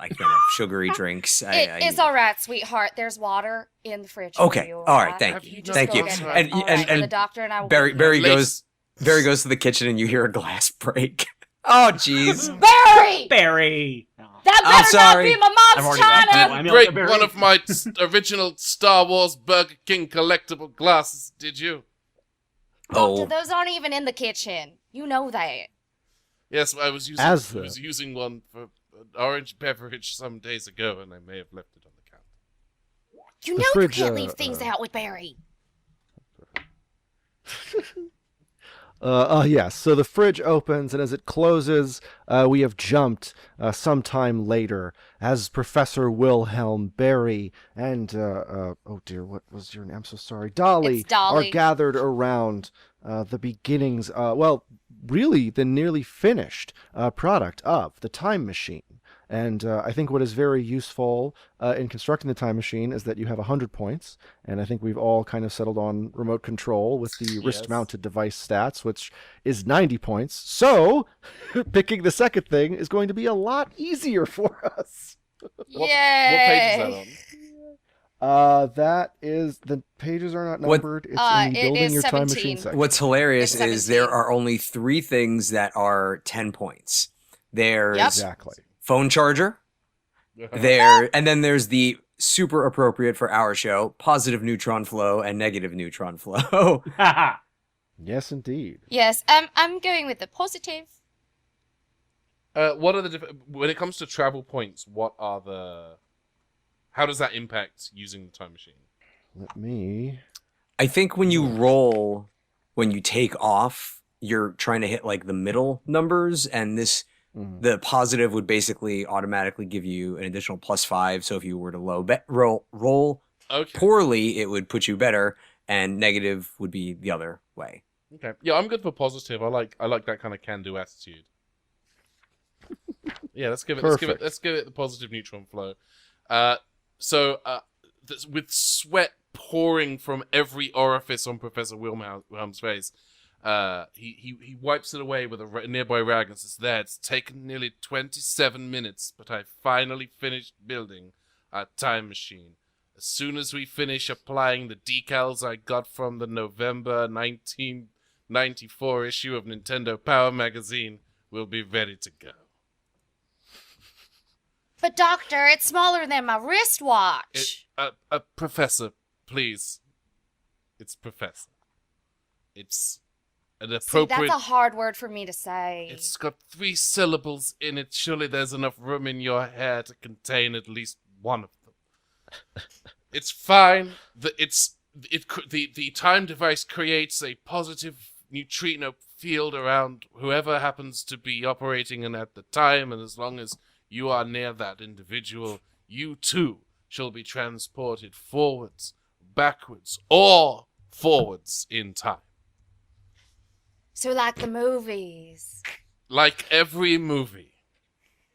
sugary drinks.
It's all right, sweetheart. There's water in the fridge.
Okay,
For you,
all right. Thank
Have
you,
you
thank you.
just-
And
the doctor and I will
Barry
Ladies-
goes to the kitchen, and you hear a glass break. Oh jeez.
Barry! Oh.
That
I'm
better not
sorry.
be my
I've
mom's
already left
china.
it.
Didn't
I mean,
break
Barry-
one of my original Star Wars Burger King collectible glasses, did you?
Doctor, those aren't even in the kitchen. You know that.
Yes, I was using one for an orange beverage some days ago, and I may have left it on the counter.
You
The
know
fridge,
you can't leave things out with Barry.
Yes. So the fridge opens, and as it closes, we have jumped some time later as Professor Wilhelm, Barry, and oh dear, what was your name? I'm so sorry. Dolly,
It's Dolly.
are gathered around the beginnings. Really, the nearly finished product of the time machine. And I think what is very useful in constructing the time machine is that you have 100 points. And I think we've all kind of settled on remote control with the wrist-mounted device stats, which is 90 points. So picking the second thing is going to be a lot easier for us.
Yay!
What page is that on?
That is, the pages are not numbered. It's in the
it
building
is
your time
17.
machine section.
What's hilarious
It's
is
17.
there are only 3 things that are 10 points. There's
Yep.
Exactly.
phone charger. And then there's the super appropriate for our show, positive neutron flow and negative neutron flow.
Yes, indeed.
Yes, I'm going with the positive.
What are when it comes to travel points? How does that impact using the time machine?
Let me...
I think when you roll, when you take off, you're trying to hit like the middle numbers, and the positive would basically automatically give you an additional +5. So if you were to roll
Okay.
poorly, it would put you better, and negative would be the other way.
Okay. Yeah, I'm good for positive. I like that kind of can-do attitude. Yeah, let's give it the positive neutron flow. With sweat pouring from every orifice on Professor Wilhelm's face, he wipes it away with a nearby rag and says, "There, it's taken nearly 27 minutes, but I finally finished building our time machine. As soon as we finish applying the decals I got from the November 1994 issue of Nintendo Power Magazine, we'll be ready to go."
But doctor, it's smaller than my wristwatch.
Professor, please. It's Professor. It's an
See,
appropriate...
that's a hard word for me to say.
It's got 3 syllables in it. Surely there's enough room in your hair to contain at least one of them. It's fine. The time device creates a positive neutrino field around whoever happens to be operating in at the time, and as long as you are near that individual, you too shall be transported forwards, backwards, or forwards in time.
So like the movies.
Like every movie.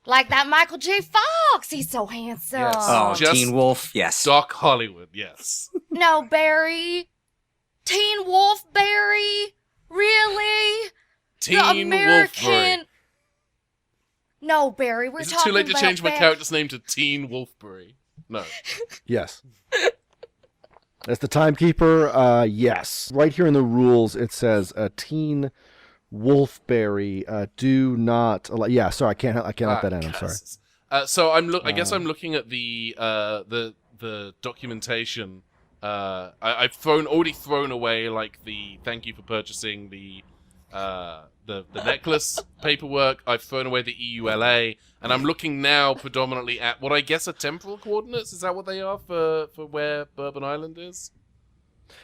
Like that Michael J. Fox. He's so handsome.
Yes.
Oh,
Just
Teen Wolf, yes.
Doc Hollywood, yes.
No, Barry. Teen Wolf Barry? Really?
Teen
The
Wolf
American.
Barry.
No, Barry, we're
Is it
talking
too late to
about
change my
Barry.
character's name to Teen Wolfberry? No.
Yes. As the timekeeper, yes. Right here in the rules, it says Teen Wolfberry. Do not. Yeah, sorry, I can't let that in. I'm sorry.
So I guess I'm looking at the documentation. I've already thrown away like the thank you for purchasing the necklace paperwork. I've thrown away the EULA, and I'm looking now predominantly at what I guess are temporal coordinates. Is that what they are for where Bourbon Island is?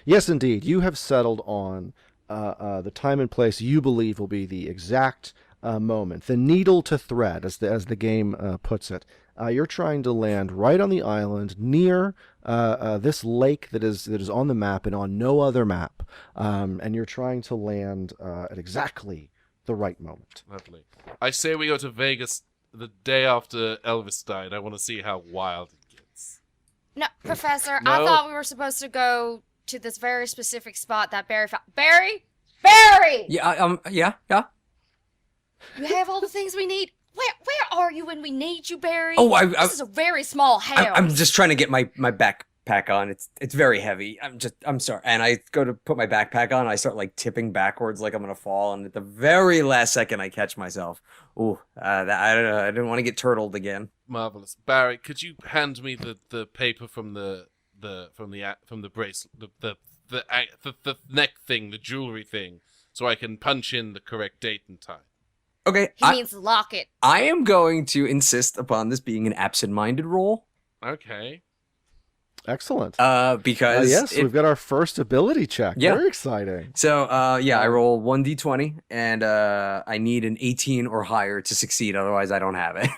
Yes, indeed. You have settled on the time and place you believe will be the exact moment, the needle to thread, as the game puts it. You're trying to land right on the island near this lake that is on the map and on no other map, and you're trying to land at exactly the right moment.
Lovely. I say we go to Vegas the day after Elvis died. I want to see how wild it gets.
No, Professor,
No.
I thought we were supposed to go to this very specific spot that Barry found. Barry? Barry!
Yeah, yeah.
You have all the things we need. Where are you when we need you, Barry?
Oh,
this is a very small house.
I'm just trying to get my backpack on. It's very heavy. I'm sorry. And I go to put my backpack on. I start like tipping backwards like I'm gonna fall. And at the very last second, I catch myself. Ooh, I don't know. I didn't want to get turtled again.
Marvelous. Barry, could you hand me the paper from the bracelet, the neck thing, the jewelry thing, so I can punch in the correct date and time?
Okay.
He means locket.
I am going to insist upon this being an absent-minded roll.
Okay.
Excellent.
Because
yes, we've got our first ability check.
Yeah.
Very exciting.
So I roll 1d20 and I need an 18 or higher to succeed. Otherwise, I don't have it.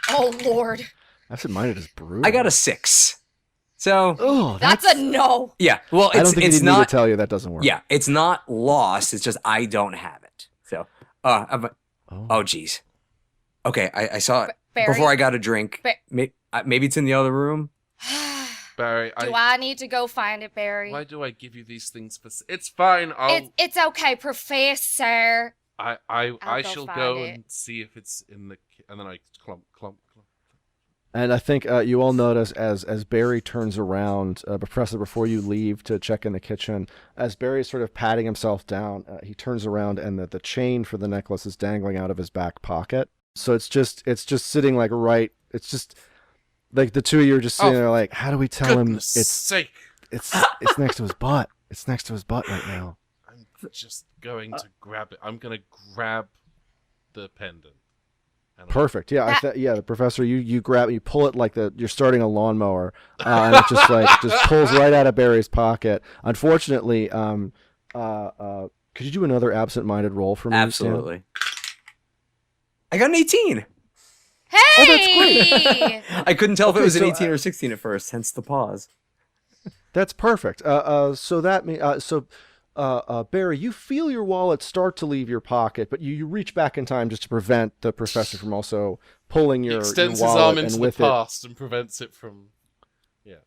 Oh, Lord.
Absent-minded is brutal.
I got a 6. So
Oh,
That's a no.
yeah. Well,
I don't think
it's
you need
not.
me to tell you that doesn't work.
Yeah, it's not lost. It's just I don't have it. So oh geez. Okay, I saw it
Barry?
before I got a drink.
Ba-
Maybe it's in the other room.
Barry,
Do I need to go find it, Barry?
why do I give you these things for? It's fine.
It's okay, Professor.
I
go
shall
find
go
it.
and see if it's in the. And then I clump.
And I think you all notice as Barry turns around, Professor, before you leave to check in the kitchen, as Barry's sort of patting himself down, he turns around and the chain for the necklace is dangling out of his back pocket. So it's just sitting like right. It's just like the two of you are just sitting there like, how do we tell him
Goodness sake!
it's next to his butt? It's next to his butt right now.
I'm just going to grab it. I'm gonna grab the pendant. And
Perfect. Yeah, the Professor, you grab, you pull it like you're starting a lawnmower, and it just pulls right out of Barry's pocket. Unfortunately, could you do another absent-minded roll for me? Stan?
Absolutely. I got an 18.
Hey!
Oh, that's great.
I couldn't tell if it
Okay,
was an
so,
18 or 16 at first, hence the pause.
That's perfect. So that means Barry, you feel your wallet start to leave your pocket, but you reach back in time just to prevent the Professor from also pulling
he
your
extends
wallet,
his arm into
and
the
with
past and prevents it from.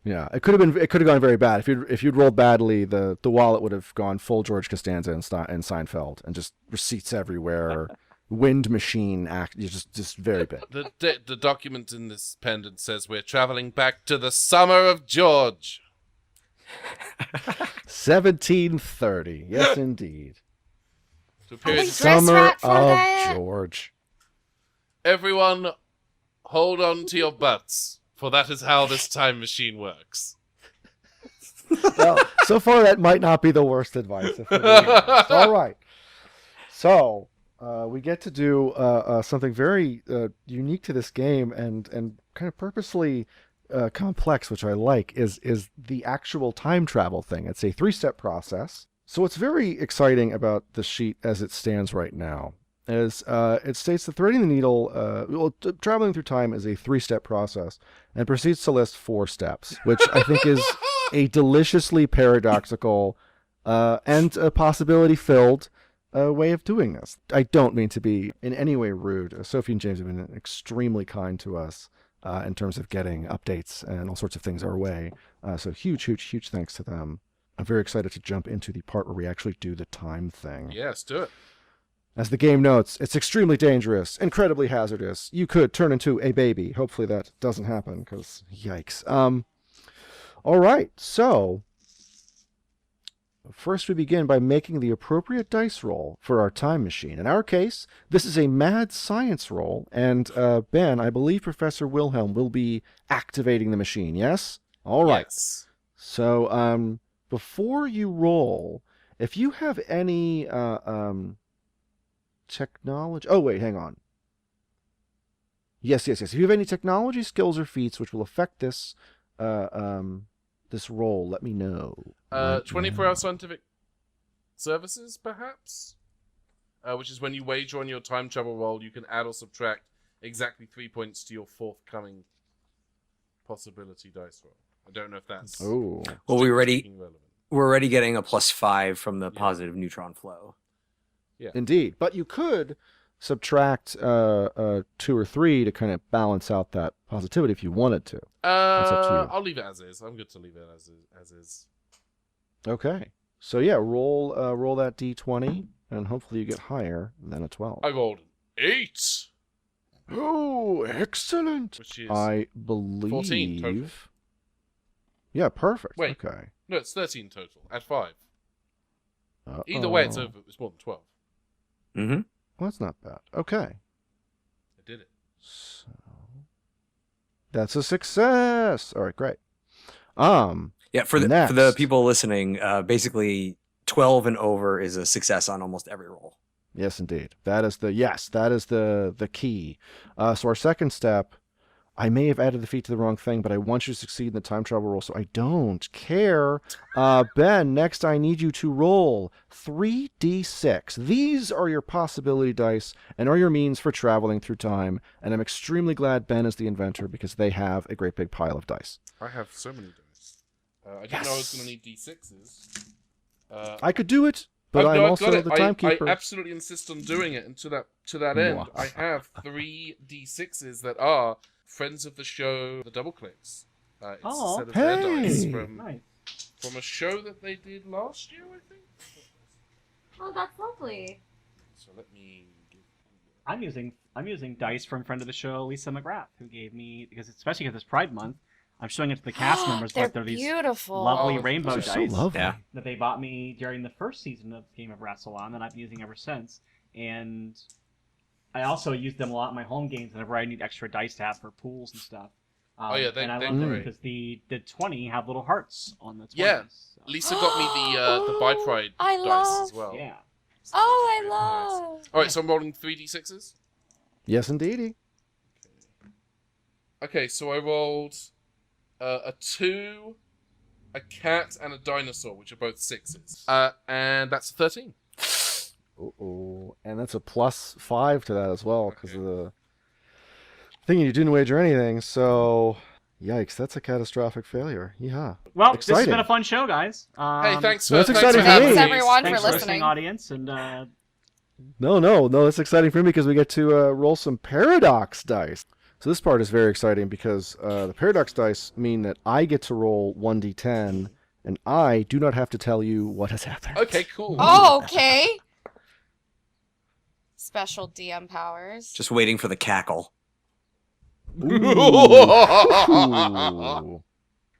Yeah, it could have gone very bad. If you'd rolled badly, the wallet would have gone full George Costanza and Seinfeld, and just receipts everywhere, wind machine act. Just very big.
The document in this pendant says we're traveling back to the summer of George.
1730. Yes, indeed.
To a
Are
period
we
of
dressed
Summer
right for
of
that?
George.
Everyone, hold on to your butts, for that is how this time machine works.
Well, so far that might not be the worst advice. If we're being honest. All right. So we get to do something very unique to this game and kind of purposely complex, which I like, is the actual time travel thing. It's a 3-step process. So what's very exciting about the sheet as it stands right now is it states that threading the needle, traveling through time is a 3-step process and proceeds to list 4 steps, which I think is a deliciously paradoxical and a possibility-filled way of doing this. I don't mean to be in any way rude. Sophie and James have been extremely kind to us in terms of getting updates and all sorts of things our way. So huge thanks to them. I'm very excited to jump into the part where we actually do the time thing.
Yes, do it.
As the game notes, it's extremely dangerous, incredibly hazardous. You could turn into a baby. Hopefully that doesn't happen, because yikes. All right, so first we begin by making the appropriate dice roll for our time machine. In our case, this is a mad science roll, and Ben, I believe Professor Wilhelm will be activating the machine, yes? All right.
Yes.
So before you roll, if you have any technology... Oh, wait, hang on. Yes. If you have any technology, skills, or feats which will affect this this roll, let me know.
24-hour scientific services, perhaps? Which is when you wager on your time travel roll, you can add or subtract exactly 3 points to your forthcoming possibility dice roll. I don't know if that's...
Oh.
Well, we're
relevant.
already getting a +5 from the positive neutron flow.
Yeah.
Indeed. But you could subtract 2 or 3 to kind of balance out that positivity if you wanted to. That's up to you.
I'll leave it as is. I'm good to leave it as is.
Okay. So yeah, roll that d20, and hopefully you get higher than a 12.
I rolled an 8.
Oh, excellent!
Which is
I believe
14 total.
Yeah, perfect.
Wait.
Okay.
No, it's 13 total. Add 5.
Uh-oh.
Either way, it's over. It's more than 12.
Mm-hmm.
Well, that's not bad. Okay.
I did it.
So that's a success. All right, great.
Yeah, for the
Next.
people listening, basically 12 and over is a success on almost every roll.
Yes, indeed. That is the key. So our second step, I may have added the feat to the wrong thing, but I want you to succeed in the time travel roll, so I don't care. Ben, next I need you to roll 3d6. These are your possibility dice and are your means for traveling through time, and I'm extremely glad Ben is the inventor because they have a great big pile of dice.
I have so many dice. I didn't know I was going to need D6s.
I could do it, but I'm also the timekeeper.
I absolutely insist on doing it, and to that end, I have 3 D6s that are friends of the show, the Double Clicks. It's a set of their dice from a show that they did last year, I think.
Oh, that's lovely.
So let me give.
I'm using dice from friend of the show, Lisa McGrath, who gave me, especially because it's Pride Month, I'm showing it to the cast members, but they're these
beautiful.
lovely
Oh,
rainbow
Those are
dice
so lovely.
Yeah.
that they bought me during the first season of Game of Rassilon that I've been using ever since. And I also use them a lot in my home games whenever I need extra dice to have for pools and stuff.
Oh, yeah,
and I
they're
love them
great.
because the 20 have little hearts on the 20s.
Yeah.
So.
Lisa got me the By Pride
I
dice
love-
as well.
Yeah.
Oh, I
Very
love.
nice. All right, so I'm rolling 3 D6s.
Yes, indeedy.
Okay, so I rolled a 2, a cat, and a dinosaur, which are both 6s. And that's 13.
Uh-oh. And that's a +5 to that as well, because
Okay.
of the thing you didn't wager anything, so... Yikes, that's a catastrophic failure. Yeah.
Well, this has
Exciting.
been a fun show, guys.
Hey, thanks
That's
for
exciting for
having
me.
me.
Thanks, everyone,
Thanks
for listening.
audience, and
No, that's exciting for me because we get to roll some paradox dice. So this part is very exciting because the paradox dice mean that I get to roll 1d10, and I do not have to tell you what has happened.
Okay, cool.
Oh, okay. Special DM powers.
Just waiting for the cackle.
Ooh.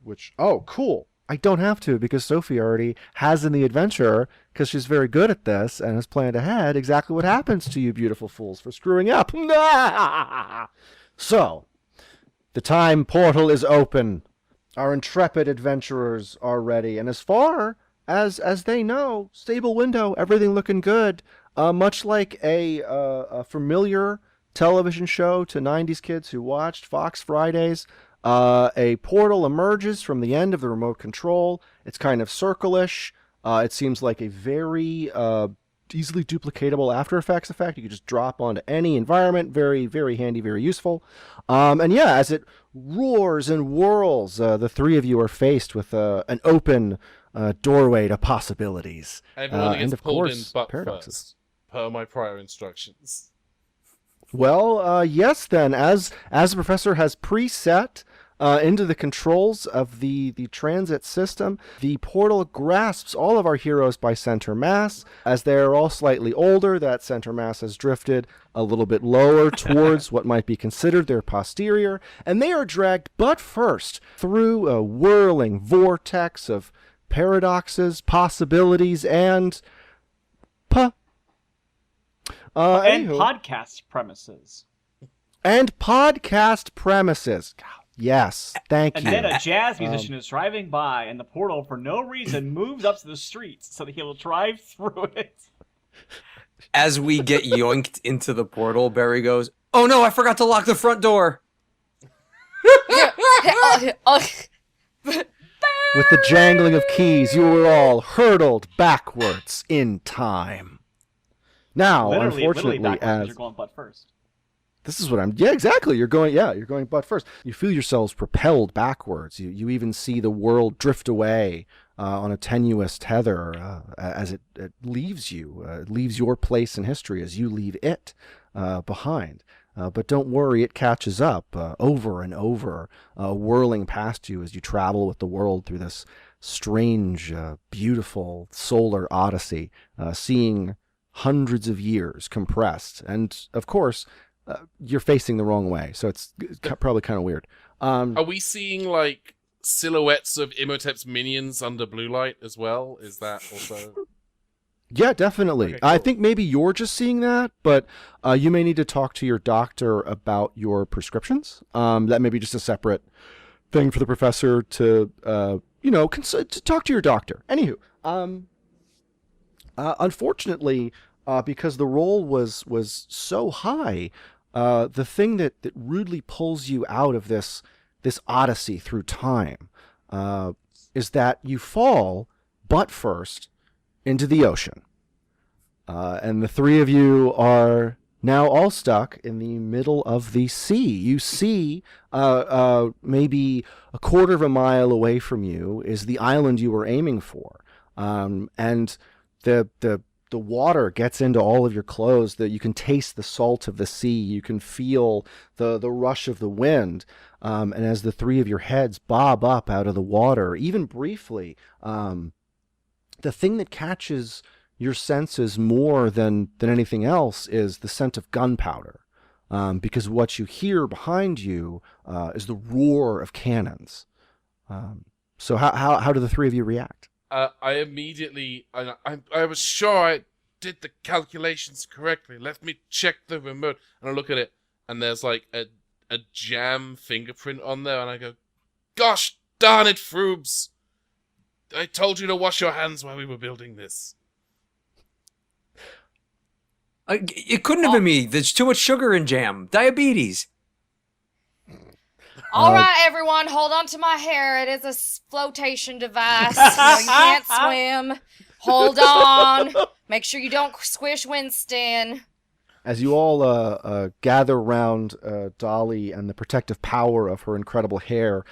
Which, oh, cool. I don't have to because Sophie already has in the adventure because she's very good at this and has planned ahead exactly what happens to you beautiful fools for screwing up. So, the time portal is open. Our intrepid adventurers are ready. And as far as they know, stable window, everything looking good. Much like a familiar television show to 90s kids who watched Fox Fridays, a portal emerges from the end of the remote control. It's kind of circle-ish. It seems like a very easily duplicatable After Effects effect. You can just drop onto any environment. Very, very handy, very useful. And yeah, as it roars and whirls, the three of you are faced with an open doorway to possibilities.
Everyone
and
gets
of
pulled
course,
in butt
paradoxes.
first. per my prior instructions.
Well, yes then, as the professor has preset into the controls of the transit system, the portal grasps all of our heroes by center mass. As they are all slightly older, that center mass has drifted a little bit lower towards what might be considered their posterior, and they are dragged butt first through a whirling vortex of paradoxes, possibilities, and
and
anywho.
podcast premises.
And podcast premises. Yes, thank
And
you.
then a jazz musician is driving by, and the portal, for no reason, moves up to the streets so that he will drive through it.
As we get yoinked into the portal, Barry goes, "Oh no, I forgot to lock the front door."
With the jangling of keys, you were all hurtled backwards in time. Now,
Literally
unfortunately,
backwards,
as
you're going butt first.
this is what I'm. Yeah, exactly. You're going butt first. You feel yourselves propelled backwards. You even see the world drift away on a tenuous tether as it leaves you. It leaves your place in history as you leave it behind. But don't worry, it catches up over and over, whirling past you as you travel with the world through this strange, beautiful solar odyssey, seeing hundreds of years compressed. And, of course, you're facing the wrong way, so it's probably kind of weird.
Are we seeing, like, silhouettes of Imhotep's minions under blue light as well? Is that also...
Yeah, definitely.
Okay, cool.
I think maybe you're just seeing that, but you may need to talk to your doctor about your prescriptions. That may be just a separate thing for the professor to, to talk to your doctor. Anywho, unfortunately, because the roll was so high, the thing that rudely pulls you out of this odyssey through time is that you fall butt first into the ocean. And the three of you are now all stuck in the middle of the sea. You see, maybe a quarter of a mile away from you is the island you were aiming for. And the water gets into all of your clothes, that you can taste the salt of the sea. You can feel the rush of the wind. And as the three of your heads bob up out of the water, even briefly, the thing that catches your senses more than anything else is the scent of gunpowder, because what you hear behind you is the roar of cannons. So how do the three of you react?
I immediately... I was sure I did the calculations correctly. Let me check the remote. And I look at it, and there's like a jam fingerprint on there, and I go, "Gosh darn it, Froobs! I told you to wash your hands while we were building this."
It couldn't have been me. There's too much sugar in jam. Diabetes.
All right, everyone, hold on to my hair. It is a flotation device. You can't swim. Hold on. Make sure you don't squish Winston.
As you all gather around Dolly and the protective power of her incredible hair,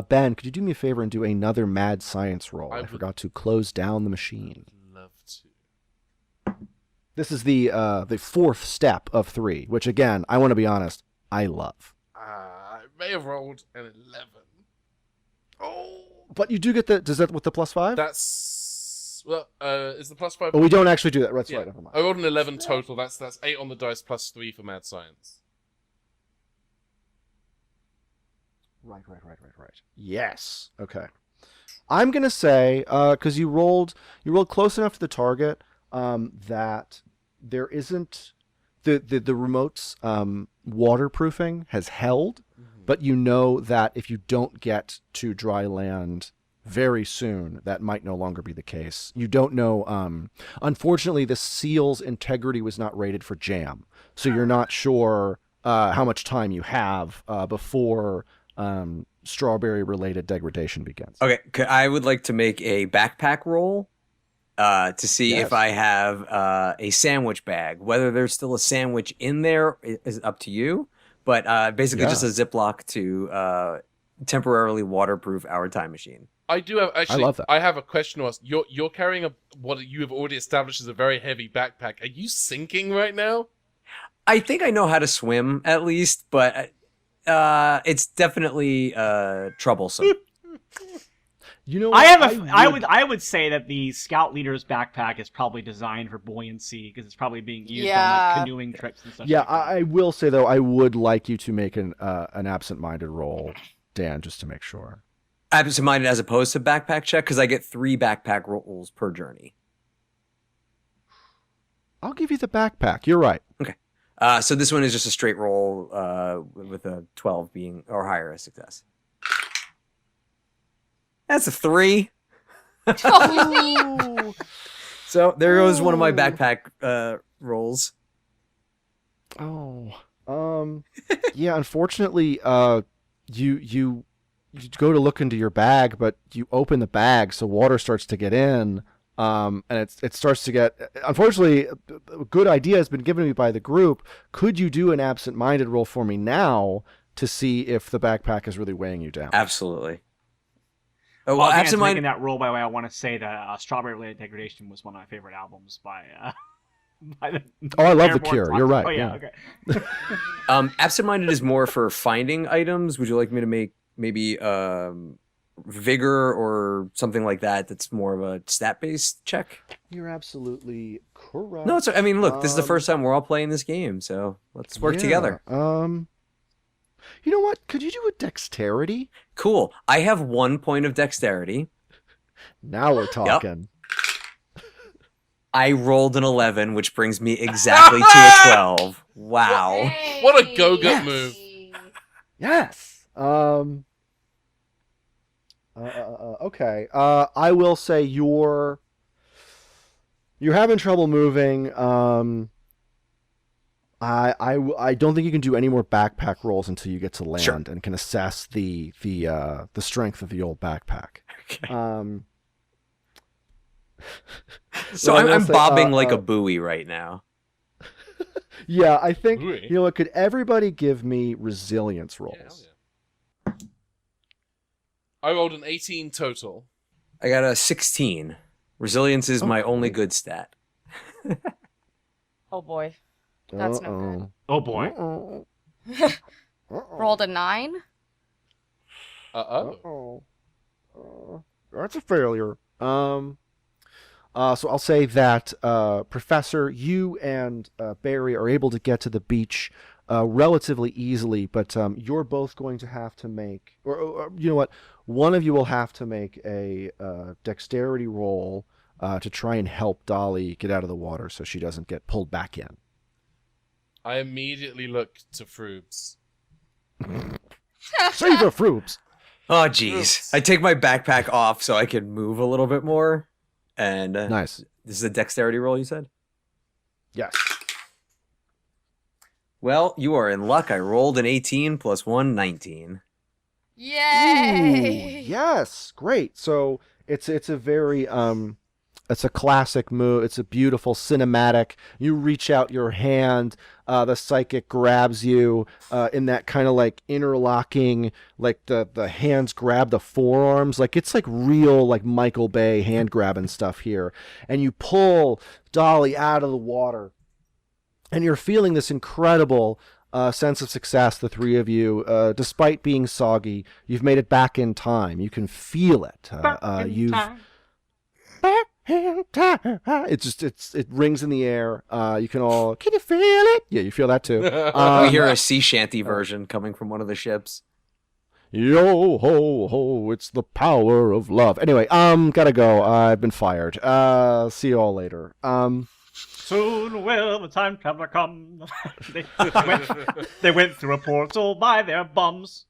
Ben, could you do me a favor and do another mad science roll? I forgot to close down the machine.
Love to.
This is the fourth step of 3, which, again, I want to be honest, I love.
I may have rolled an 11. Oh,
But you do get does that with the +5?
that's... Well, is the +5...
Oh, we don't actually do that. That's
Yeah.
right, never mind.
I rolled an 11 total. That's 8 on the dice plus 3 for mad science.
Right. Yes. Okay. I'm gonna say, because you rolled close enough to the target, that there isn't the remote's waterproofing has held, but you know that if you don't get to dry land very soon, that might no longer be the case. You don't know. Unfortunately, the seal's integrity was not rated for jam, so you're not sure how much time you have before strawberry-related degradation begins.
Okay, I would like to make a backpack roll to see
Yes.
if I have a sandwich bag. Whether there's still a sandwich in there is up to you, but basically just a Ziploc to temporarily waterproof our time machine.
I do have actually.
I love that.
I have a question to ask. You're carrying what you have already established as a very heavy backpack. Are you sinking right now?
I think I know how to swim at least, but it's definitely troublesome.
You know,
I would say that the scout leader's backpack is probably designed for buoyancy because it's probably being used on like canoeing trips and stuff.
Yeah,
like that.
I will say though, I would like you to make an absent-minded roll, Dan, just to make sure.
Absent-minded as opposed to backpack check, because I get 3 backpack rolls per journey.
I'll give you the backpack. You're right.
Okay. So this one is just a straight roll with a 12 being or higher as success. That's a 3. So there goes one of my backpack rolls.
Oh, yeah. Unfortunately, you go to look into your bag, but you open the bag, so water starts to get in. And it starts to get. Unfortunately, a good idea has been given to me by the group. Could you do an absent-minded roll for me now to see if the backpack is really weighing you down?
Absolutely. Oh,
Well,
well,
making
absent-minded.
that roll, by the way, I want to say that Strawberry Related Degradation was one of my favorite albums by the
Oh, I love The
Airborne
Cure.
Toxic.
You're right.
Oh yeah, okay.
Absent-minded is more for finding items. Would you like me to make maybe vigor or something like that? That's more of a stat-based check.
You're absolutely correct.
No, it's. I mean, look, this is the first time we're all playing this game, so let's work together.
You know what? Could you do a dexterity?
Cool. I have 1 point of dexterity.
Now we're talking.
I rolled an 11, which brings me exactly to a 12. Wow.
What a go-gut move.
Yes. Okay. I will say you're having trouble moving. I don't think you can do any more backpack rolls until you get to land.
Sure.
And can assess the strength of the old backpack.
Okay. So
Well, I will
I'm
say,
bobbing like a buoy right now.
Yeah, I think
Ooh.
you know what. Could everybody give me resilience rolls?
Yeah. I rolled an 18 total.
I got a 16. Resilience is my only good stat.
Oh boy. That's no good.
Oh boy.
Rolled a 9.
That's a failure. So I'll say that Professor, you and Barry are able to get to the beach relatively easily, but you're both going to have to make, or you know what, one of you will have to make a dexterity roll to try and help Dolly get out of the water so she doesn't get pulled back in.
I immediately look to Froobs.
Save the Froobs!
Oh, jeez. I take my backpack off so I can move a little bit more. And
Nice.
This is a dexterity roll, you said?
Yes.
Well, you are in luck. I rolled an 18 plus 1, 19.
Yay!
Ooh, yes, great. So it's a very it's a classic move. It's a beautiful cinematic. You reach out your hand, the psychic grabs you in that kind of like interlocking, like the hands grab the forearms, like it's like real like Michael Bay hand grabbing stuff here, and you pull Dolly out of the water, and you're feeling this incredible sense of success. The three of you, despite being soggy, you've made it back in time. You can feel it. You've back in time. It rings in the air. You can you feel it? Yeah, you feel that too.
We hear a sea shanty version coming from one of the ships.
Yo ho ho, it's the power of love. Anyway, gotta go. I've been fired. See you all later.
Soon will the time traveler come. They went through a portal by their bums.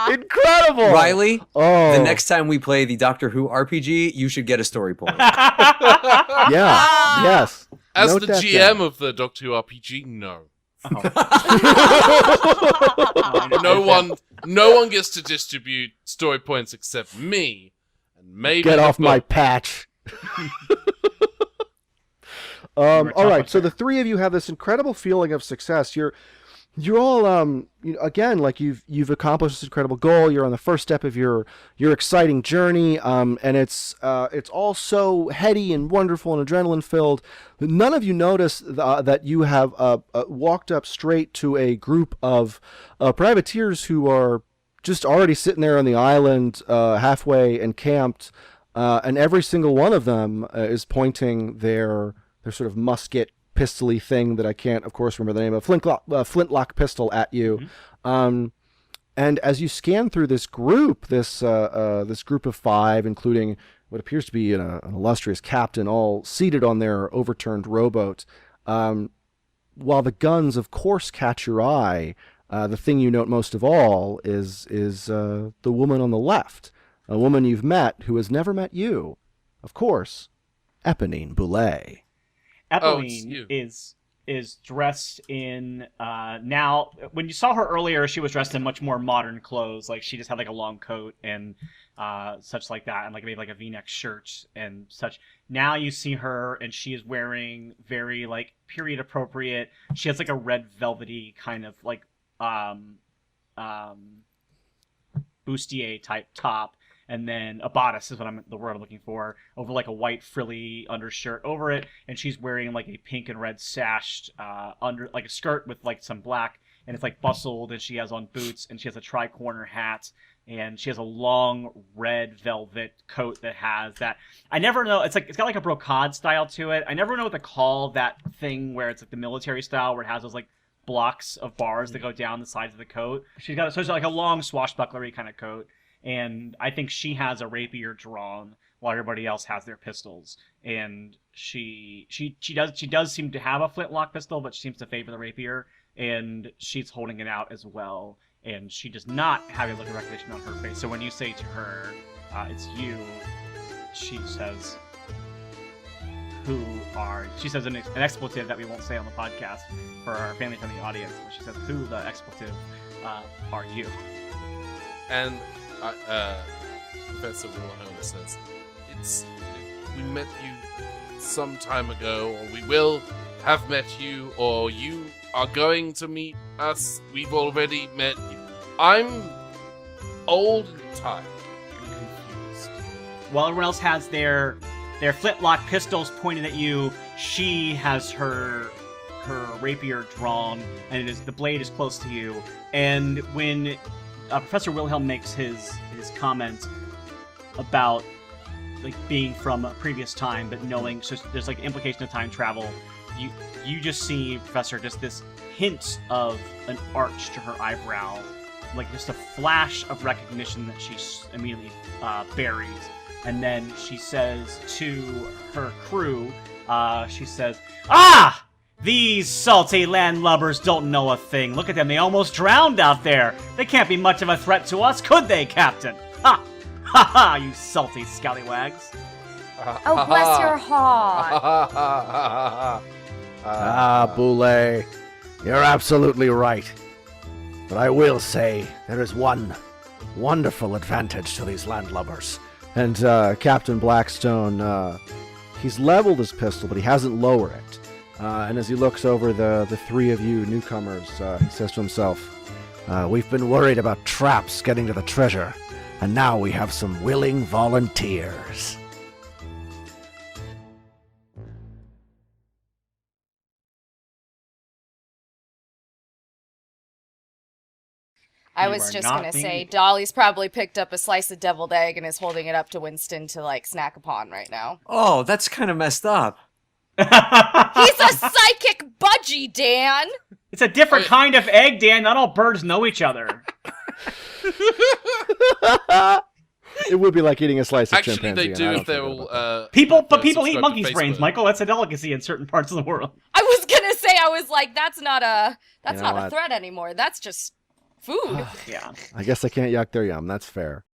Incredible,
Riley,
Oh,
the next time we play the Doctor Who RPG, you should get a story point.
yeah, yes.
As
Note
the
that
GM
down.
of the Doctor Who RPG, no.
Oh.
No one gets to distribute story points except me. And maybe
Get
the
off my
book.
patch. All right, so the three of you have this incredible feeling of success. You're you're all again, like you've accomplished this incredible goal. You're on the first step of your exciting journey, and it's all so heady and wonderful and adrenaline filled. None of you notice that you have walked up straight to a group of privateers who are just already sitting there on the island, halfway encamped, and every single one of them is pointing their sort of musket pistoly thing that I can't, of course, remember the name of, flintlock pistol at you. Mm-hmm. And as you scan through this group, this group of 5, including what appears to be an illustrious captain, all seated on their overturned rowboat, while the guns, of course, catch your eye, the thing you note most of all is the woman on the left, a woman you've met who has never met you, of course, Eponine Boulay.
Eponine is dressed in now. When you saw her earlier, she was dressed in much more modern clothes. Like she just had like a long coat and such like that, and like maybe like a V-neck shirt and such. Now you see her, and she is wearing very like period appropriate. She has like a red velvety kind of like bustier type top. And then a bodice is the word I'm looking for, over like a white frilly undershirt over it, and she's wearing like a pink and red sashed under like a skirt with like some black, and it's like bustled, and she has on boots, and she has a tri-corner hat, and she has a long red velvet coat that has that. I never know. It's got like a brocade style to it. I never know what to call that thing where it's like the military style where it has those like blocks of bars that go down the sides of the coat. So it's like a long swashbucklery kind of coat. And I think she has a rapier drawn while everybody else has their pistols. And she does seem to have a flintlock pistol, but she seems to favor the rapier. And she's holding it out as well. And she does not have a look of recognition on her face. So when you say to her, "It's you," she says, "Who are?" She says an expletive that we won't say on the podcast for our family-friendly audience. But she says, "Who the expletive are you?"
And Professor Wilhelm says, we met you some time ago, or we will have met you, or you are going to meet us. We've already met you. I'm old and tired and confused.
While everyone else has their flintlock pistols pointed at you, she has her rapier drawn, and the blade is close to you. And when Professor Wilhelm makes his comment about like being from a previous time, but knowing, so there's like implication of time travel. You just see, Professor, just this hint of an arch to her eyebrow, like just a flash of recognition that she immediately buries, and then she says to her crew, she says, "Ah! These salty landlubbers don't know a thing. Look at them, they almost drowned out there. They can't be much of a threat to us, could they, Captain? Ha! Ha ha, you salty scallywags."
Oh, bless your heart.
Boulay, you're absolutely right. But I will say there is one wonderful advantage to these landlubbers. And Captain Blackstone, he's leveled his pistol, but he hasn't lowered it. And as he looks over the 3 of you newcomers, he says to himself, "We've been worried about traps getting to the treasure, and now we have some willing volunteers."
I was just going to say, Dolly's probably picked up a slice of deviled egg and is holding it up to Winston to, like, snack upon right now.
Oh, that's kind of messed up.
He's a psychic budgie, Dan!
It's a different kind of egg, Dan. Not all birds know each other.
It would be like eating a slice of
Actually,
chimpanzee.
they do if they're all...
people eat monkeys' brains, Michael. That's a delicacy in certain parts of the world.
I was going to say, I was like, that's not a threat anymore. That's just food.
Yeah.
I guess I can't yuck their yum. That's fair.